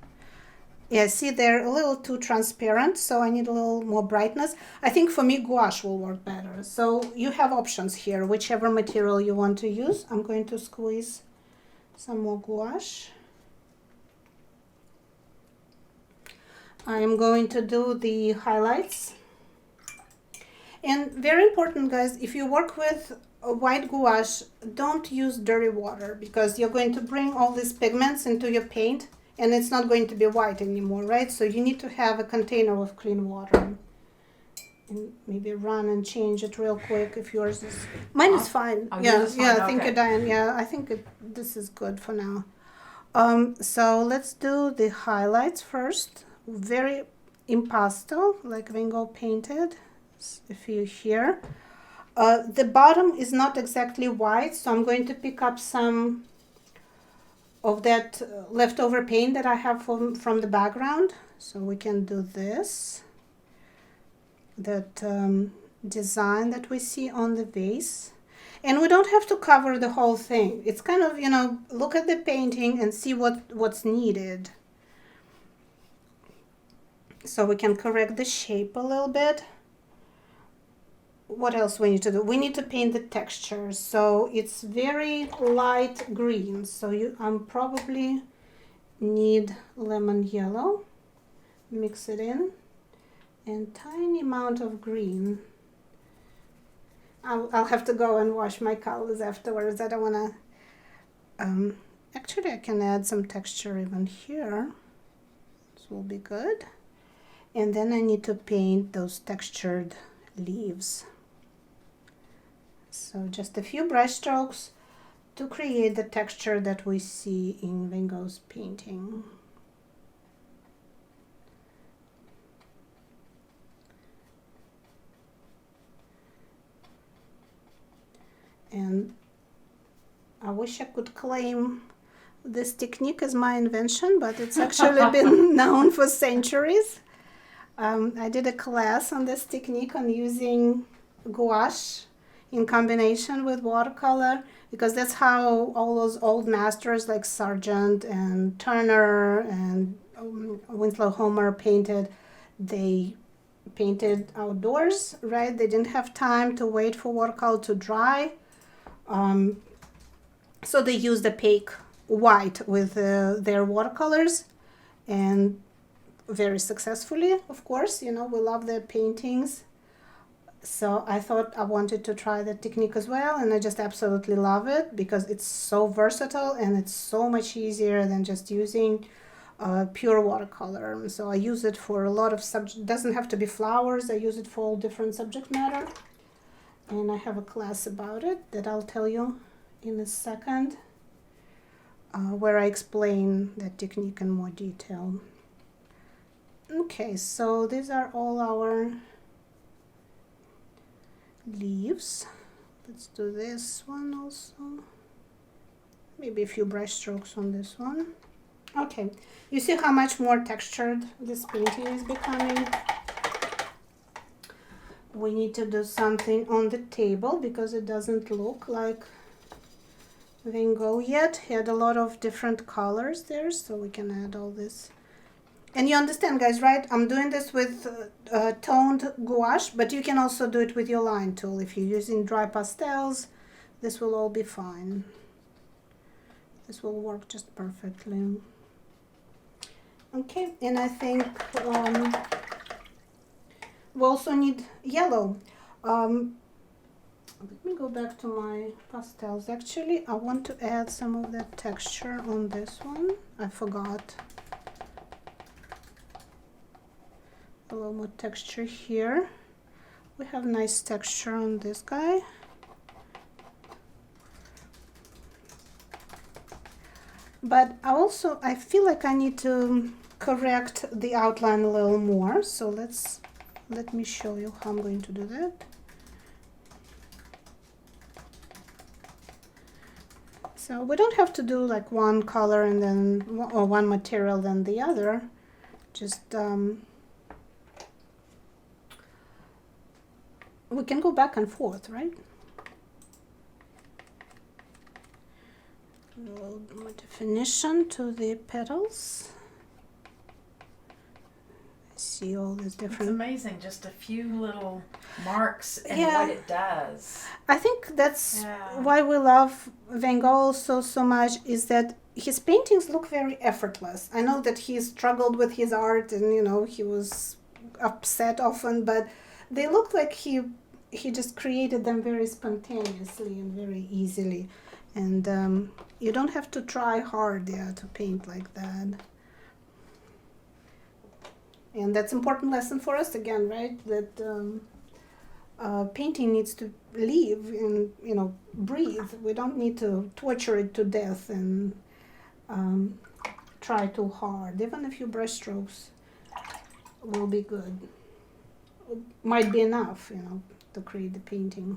Speaker 1: Yeah, see, they're a little too transparent, so I need a little more brightness. I think for me, gouache will work better. So you have options here, whichever material you want to use. I'm going to squeeze some more gouache. I am going to do the highlights. And very important, guys, if you work with a white gouache, don't use dirty water, because you're going to bring all these pigments into your paint and it's not going to be white anymore, right? So you need to have a container of clean water. And maybe run and change it real quick if yours is... Mine is fine. Yeah, thank you, Diane. Yeah, I think this is good for now. So let's do the highlights first. Very in pastel, like Van Gogh painted. A few here. The bottom is not exactly white, so I'm going to pick up some of that leftover paint that I have from the background. So we can do this. That design that we see on the vase. And we don't have to cover the whole thing. It's kind of, you know, look at the painting and see what's needed. So we can correct the shape a little bit. What else we need to do? We need to paint the texture. So it's very light green. So I'm probably need lemon yellow. Mix it in. And tiny amount of green. I'll have to go and wash my colors afterwards. I don't want to... actually, I can add some texture even here. This will be good. And then I need to paint those textured leaves. So just a few brush strokes to create the texture that we see in Van Gogh's painting. And I wish I could claim this technique as my invention, but it's actually been known for centuries. I did a class on this technique on using gouache in combination with watercolor, because that's how all those old masters like Sargent and Turner and Winslow Homer painted, they painted outdoors, right? They didn't have time to wait for watercolor to dry. So they used opaque white with their watercolors, and very successfully, of course. You know, we love their paintings. So I thought I wanted to try that technique as well, and I just absolutely love it because it's so versatile and it's so much easier than just using pure watercolor. So I use it for a lot of subject. Doesn't have to be flowers. I use it for all different subject matter, and I have a class about it that I'll tell you in a second, where I explain that technique in more detail. Okay, so these are all our leaves. Let's do this one also. Maybe a few brush strokes on this one. Okay, you see how much more textured this painting is becoming. We need to do something on the table because it doesn't look like Van Gogh yet. He had a lot of different colors there, so we can add all this. And you understand, guys, right? I'm doing this with toned gouache, but you can also do it with your line tool. If you're using dry pastels, this will all be fine. This will work just perfectly. Okay, and I think we also need yellow. Let me go back to my pastels. Actually, I want to add some of that texture on this one. I forgot. A little more texture here. We have nice texture on this guy. But I feel like I need to correct the outline a little more. So let me show you how I'm going to do that. So we don't have to do like one color and then, or one material than the other. Just we can go back and forth, right? A little more definition to the petals. See all these different.
Speaker 2: It's amazing, just a few little marks and
Speaker 1: Yeah.
Speaker 2: what it does.
Speaker 1: I think that's why we love Van Gogh so much, is that his paintings look very effortless. I know that he struggled with his art and, you know, he was upset often, but they look like he just created them very spontaneously and very easily. And you don't have to try hard, to paint like that. And that's an important lesson for us again, right? That painting needs to live and, you know, breathe. We don't need to torture it to death and try too hard. Even a few brush strokes will be good. Might be enough, you know, to create the painting.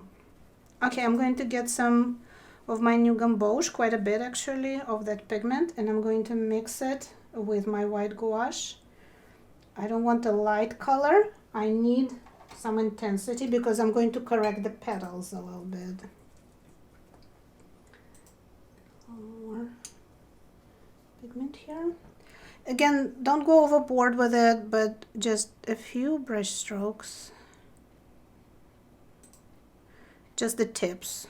Speaker 1: Okay, I'm going to get some of my new gouache, quite a bit actually, of that pigment, and I'm going to mix it with my white gouache. I don't want a light color. I need some intensity because I'm going to correct the petals a little bit. More pigment here. Again, don't go overboard with it, but just a few brush strokes. Just the tips.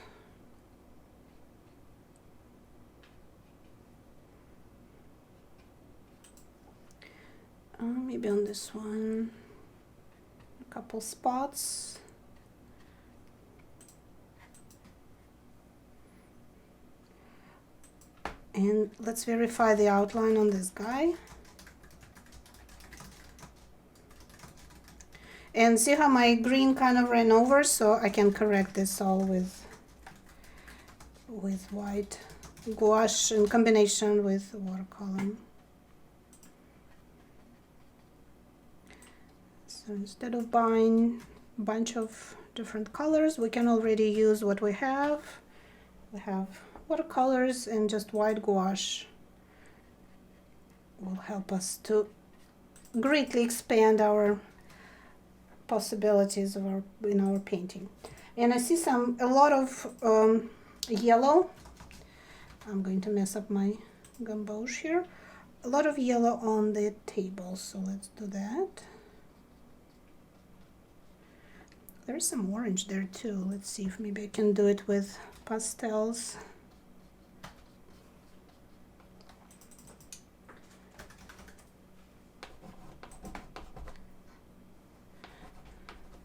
Speaker 1: Maybe on this one, a couple spots. And let's verify the outline on this guy. And see how my green kind of ran over, so I can correct this all with white gouache in combination with watercolor. So instead of buying a bunch of different colors, we can already use what we have. We have watercolors, and just white gouache will help us to greatly expand our possibilities of in our painting. And I see a lot of yellow. I'm going to mess up my gouache here. a lot of yellow on the table, so let's do that. There's some orange there too. Let's see if maybe I can do it with pastels.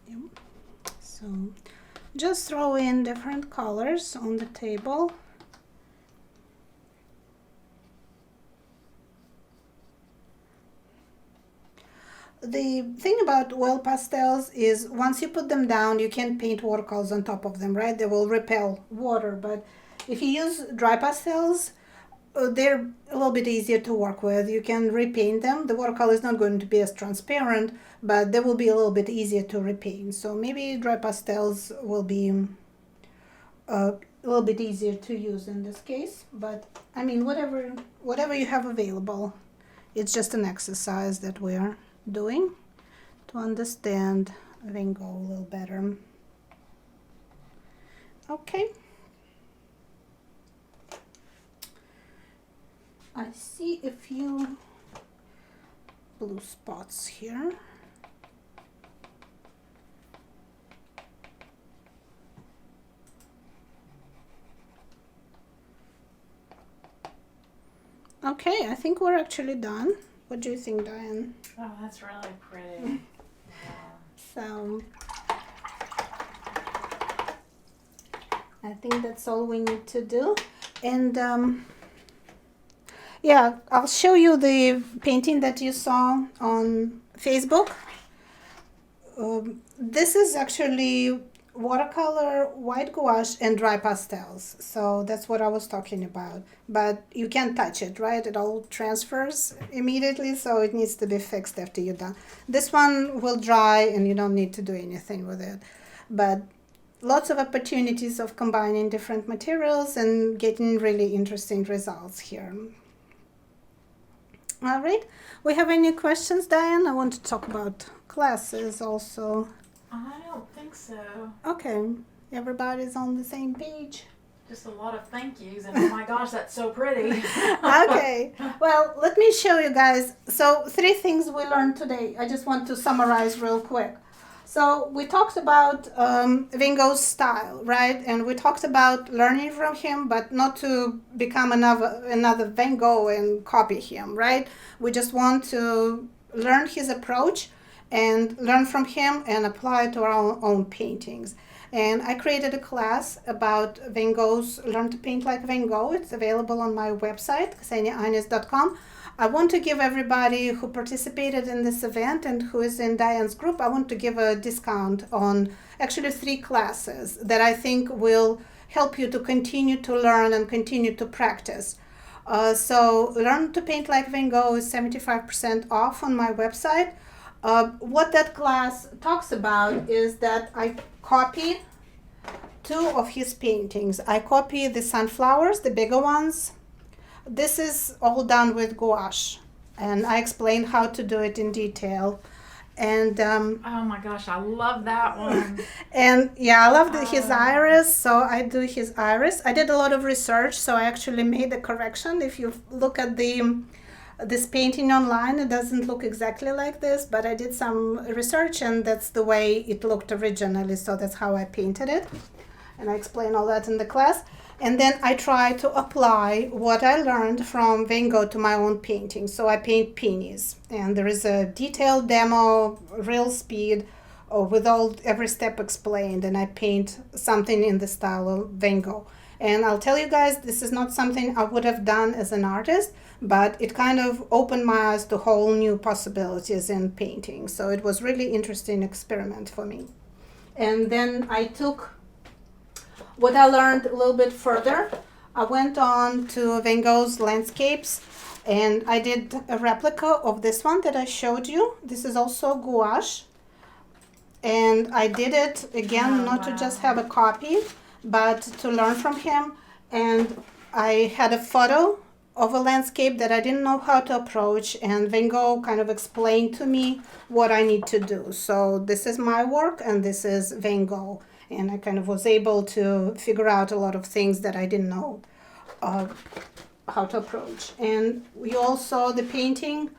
Speaker 1: Yep. So just throw in different colors on the table. The thing about oil pastels is once you put them down, you can't paint watercolors on top of them, right? They will repel water. But if you use dry pastels, they're a little bit easier to work with. You can repaint them. The watercolor is not going to be as transparent, but they will be a little bit easier to repaint. So maybe dry pastels will be a little bit easier to use in this case. But I mean, whatever you have available, it's just an exercise that we are doing to understand Van Gogh a little better. Okay. I see a few blue spots here. Okay, I think we're actually done. What do you think, Diane?
Speaker 2: Oh, that's really pretty.
Speaker 1: So I think that's all we need to do. And yeah, I'll show you the painting that you saw on Facebook. This is actually watercolor, white gouache, and dry pastels. So that's what I was talking about. But you can't touch it, right? It all transfers immediately, so it needs to be fixed after you're done. This one will dry and you don't need to do anything with it. But lots of opportunities of combining different materials and getting really interesting results here. All right. We have any questions, Diane? I want to talk about classes also.
Speaker 2: I don't think so.
Speaker 1: Okay, everybody's on the same page.
Speaker 2: Just a lot of thank yous, and oh my gosh, that's so pretty.
Speaker 1: Okay, well, let me show you guys. So 3 things we learned today. I just want to summarize real quick. So we talked about Van Gogh's style, right? And we talked about learning from him, but not to become another Van Gogh and copy him, right? We just want to learn his approach and learn from him and apply it to our own paintings. And I created a class about Van Gogh's Learn to Paint Like Van Gogh. It's available on my website, kseniaines.com. I want to give everybody who participated in this event and who is in Diane's group, I want to give a discount on actually 3 classes that I think will help you to continue to learn and continue to practice. So Learn to Paint Like Van Gogh is 75% off on my website. What that class talks about is that I copy 2 of his paintings. I copy the sunflowers, the bigger ones. This is all done with gouache, and I explain how to do it in detail. And
Speaker 2: oh my gosh, I love that one.
Speaker 1: And yeah, I love his iris, so I do his iris. I did a lot of research, so I actually made a correction. If you look at this painting online, it doesn't look exactly like this, but I did some research and that's the way it looked originally, so that's how I painted it. And I explain all that in the class. And then I try to apply what I learned from Van Gogh to my own painting. So I paint peonies, and there is a detailed demo, real speed, with every step explained, and I paint something in the style of Van Gogh. And I'll tell you guys, this is not something I would have done as an artist, but it kind of opened my eyes to whole new possibilities in painting. So it was really interesting experiment for me. And then I took what I learned a little bit further. I went on to Van Gogh's landscapes, and I did a replica of this one that I showed you. This is also gouache. And I did it again, not to just have a copy, but to learn from him. And I had a photo of a landscape that I didn't know how to approach, and Van Gogh kind of explained to me what I need to do. So this is my work and this is Van Gogh, and I kind of was able to figure out a lot of things that I didn't know. how to approach. And you also, the painting,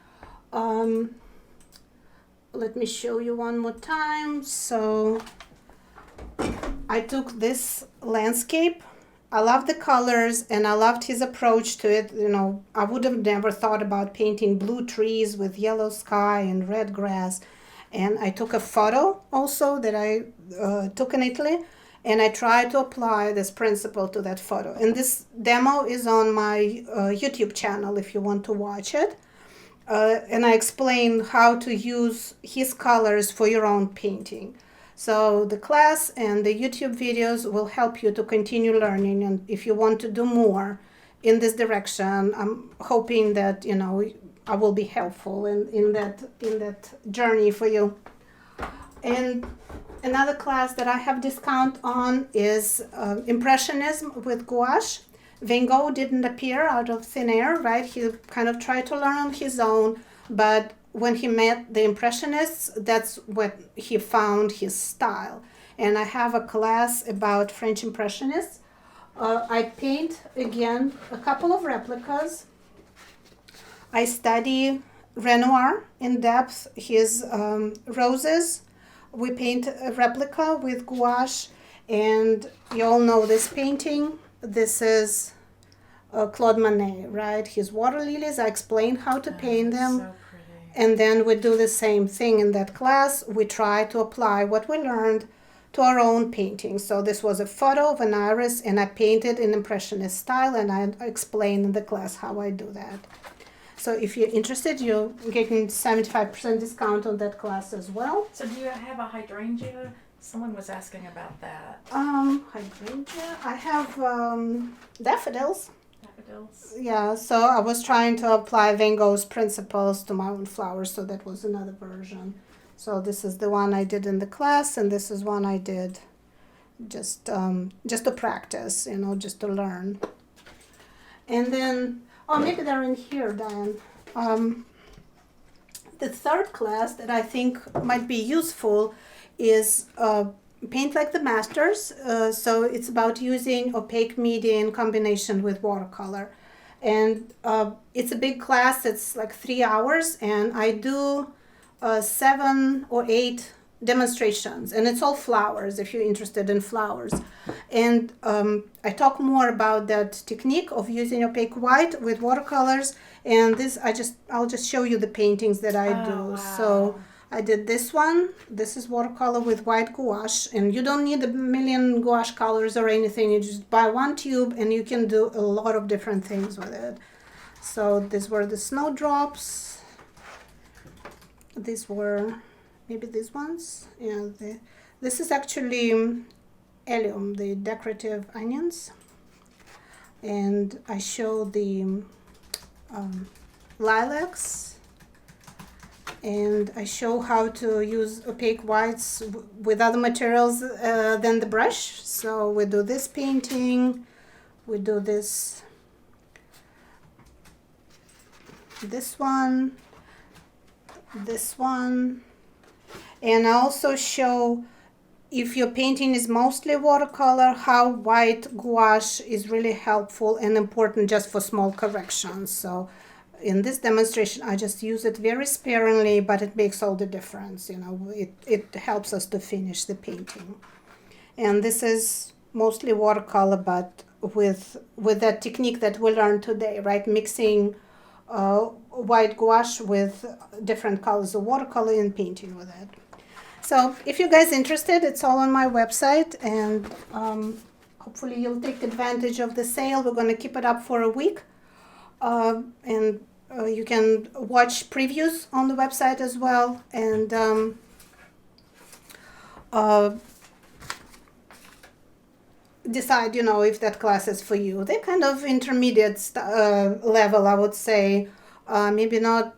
Speaker 1: let me show you one more time. So I took this landscape. I love the colors and I loved his approach to it. You know, I would have never thought about painting blue trees with yellow sky and red grass. And I took a photo also that I took in Italy, and I tried to apply this principle to that photo. And this demo is on my YouTube channel if you want to watch it. And I explain how to use his colors for your own painting. So the class and the YouTube videos will help you to continue learning. And if you want to do more in this direction, I'm hoping that, you know, I will be helpful in that journey for you. And another class that I have discount on is Impressionism with gouache. Van Gogh didn't appear out of thin air, right? He kind of tried to learn on his own, but when he met the Impressionists, that's what he found his style. And I have a class about French Impressionists. I paint, again, a couple of replicas. I study Renoir in depth, his roses. We paint a replica with gouache, and you all know this painting. This is Claude Monet, right? His water lilies. I explain how to paint them.
Speaker 2: So pretty.
Speaker 1: And then we do the same thing in that class. We try to apply what we learned to our own painting. So this was a photo of an iris, and I painted in Impressionist style, and I explain in the class how I do that. So if you're interested, you're getting 75% discount on that class as well.
Speaker 2: So do you have a hydrangea? Someone was asking about that.
Speaker 1: Hydrangea. I have daffodils.
Speaker 2: Daffodils.
Speaker 1: Yeah, so I was trying to apply Van Gogh's principles to my own flowers, so that was another version. So this is the one I did in the class, and this is one I did just to practice, you know, just to learn. And then, oh, maybe they're in here, Diane. The third class that I think might be useful is Paint Like the Masters. So it's about using opaque media in combination with watercolor. And it's a big class. It's like 3 hours, and I do 7 or 8 demonstrations, and it's all flowers if you're interested in flowers. And I talk more about that technique of using opaque white with watercolors. And this, I'll just show you the paintings that I do.
Speaker 2: Wow.
Speaker 1: So I did this one. This is watercolor with white gouache, and you don't need a million gouache colors or anything. You just buy one tube and you can do a lot of different things with it. So these were the snowdrops. These were maybe these ones. Yeah, this is actually allium, the decorative onions. And I show the lilacs. And I show how to use opaque whites with other materials than the brush. So we do this painting, we do this one, and I also show, if your painting is mostly watercolor, how white gouache is really helpful and important just for small corrections. So in this demonstration, I just use it very sparingly, but it makes all the difference. You know, it helps us to finish the painting. And this is mostly watercolor, but with that technique that we learned today, right? Mixing white gouache with different colors of watercolor and painting with it. So if you guys interested, it's all on my website, and hopefully you'll take advantage of the sale. We're going to keep it up for a week. And you can watch previews on the website as well, and decide, you know, if that class is for you. They're kind of intermediate level, I would say. Maybe not.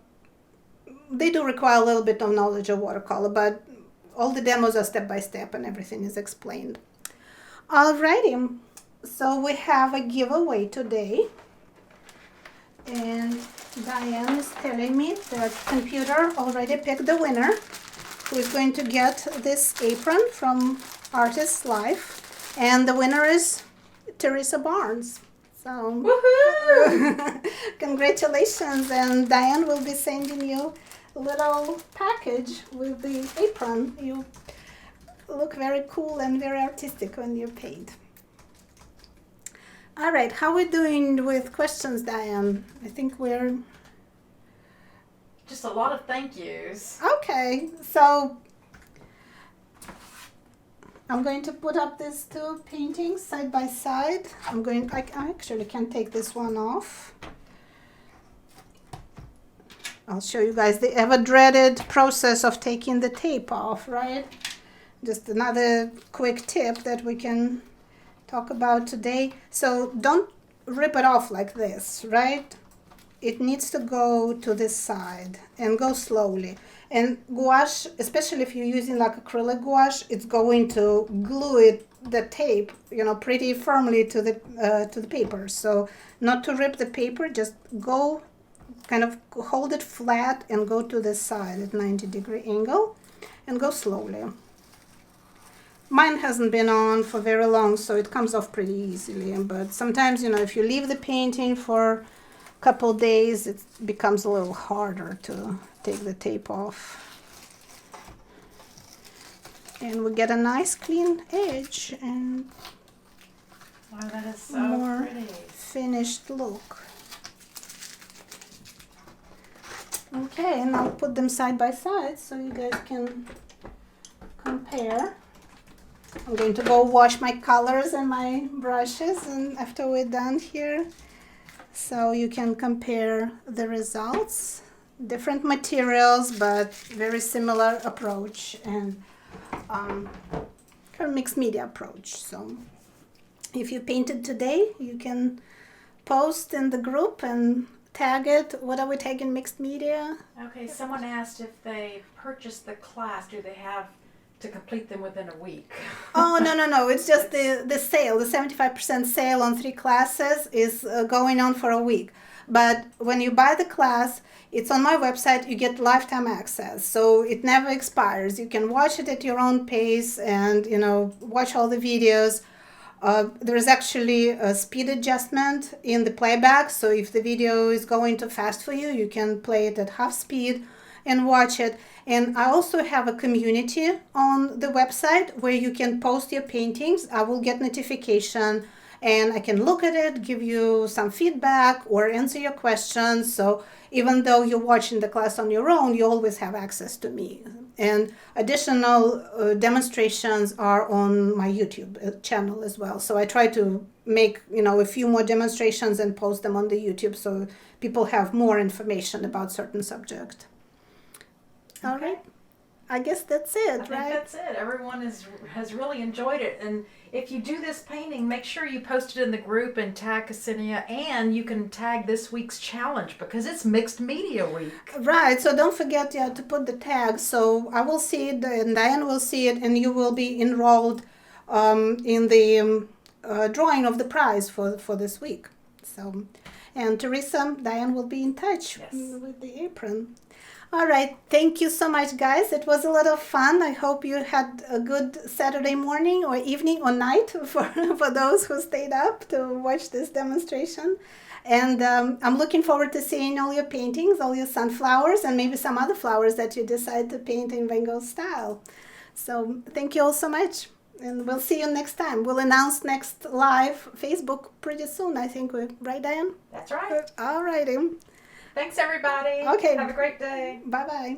Speaker 1: They do require a little bit of knowledge of watercolor, but all the demos are step by step and everything is explained. Alrighty, so we have a giveaway today. And Diane is telling me that computer already picked the winner, who is going to get this apron from Artist's Life. And the winner is Teresa Barnes. So,
Speaker 2: Woohoo!
Speaker 1: congratulations, and Diane will be sending you a little package with the apron. You look very cool and very artistic when you paint. All right, how are we doing with questions, Diane? I think we're...
Speaker 2: Just a lot of thank yous.
Speaker 1: Okay, so I'm going to put up these two paintings side by side. I actually can take this one off. I'll show you guys the ever dreaded process of taking the tape off, right? Just another quick tip that we can talk about today. So don't rip it off like this, right? It needs to go to this side and go slowly. And gouache, especially if you're using like acrylic gouache, it's going to glue the tape, pretty firmly to the paper. So not to rip the paper, just go, kind of hold it flat and go to this side at 90-degree angle and go slowly. Mine hasn't been on for very long, so it comes off pretty easily. But sometimes, if you leave the painting for couple days, it becomes a little harder to take the tape off. And we get a nice clean edge and
Speaker 2: Wow, that is so
Speaker 1: more
Speaker 2: pretty.
Speaker 1: finished look. Okay, and I'll put them side by side so you guys can compare. I'm going to go wash my colors and my brushes, and after we're done here, so you can compare the results. Different materials, but very similar approach, and kind of mixed media approach. So if you painted today, you can post in the group and tag it. What are we tagging? Mixed media?
Speaker 2: Okay, someone asked if they purchased the class, do they have to complete them within a week?
Speaker 1: Oh, no. It's just the sale. The 75% sale on 3 classes is going on for a week. But when you buy the class, it's on my website. You get lifetime access. So it never expires. You can watch it at your own pace and, watch all the videos. There's actually a speed adjustment in the playback. So if the video is going too fast for you, you can play it at half speed and watch it. And I also have a community on the website where you can post your paintings. I will get notification and I can look at it, give you some feedback or answer your questions. So even though you're watching the class on your own, you always have access to me. And additional demonstrations are on my YouTube channel as well. So I try to make, a few more demonstrations and post them on the YouTube so people have more information about certain subject. All right. I guess that's it,
Speaker 2: I think that's it. Everyone has really enjoyed it. And if you do this painting, make sure you post it in the group and tag Ksenia, and you can tag this week's challenge because it's Mixed Media Week.
Speaker 1: Right. So don't forget to put the tag. So I will see it and Diane will see it, and you will be enrolled in the drawing of the prize for this week. So, and Teresa, Diane will be in touch with the apron. All right. Thank you so much, guys. It was a lot of fun. I hope you had a good Saturday morning or evening or night for those who stayed up to watch this demonstration. And I'm looking forward to seeing all your paintings, all your sunflowers, and maybe some other flowers that you decide to paint in Van Gogh style. So thank you all so much. And we'll see you next time. We'll announce next live Facebook pretty soon, I think. Right, Diane?
Speaker 2: That's right.
Speaker 1: All righty.
Speaker 2: Thanks, everybody.
Speaker 1: Okay.
Speaker 2: Have a great day.
Speaker 1: Bye-bye.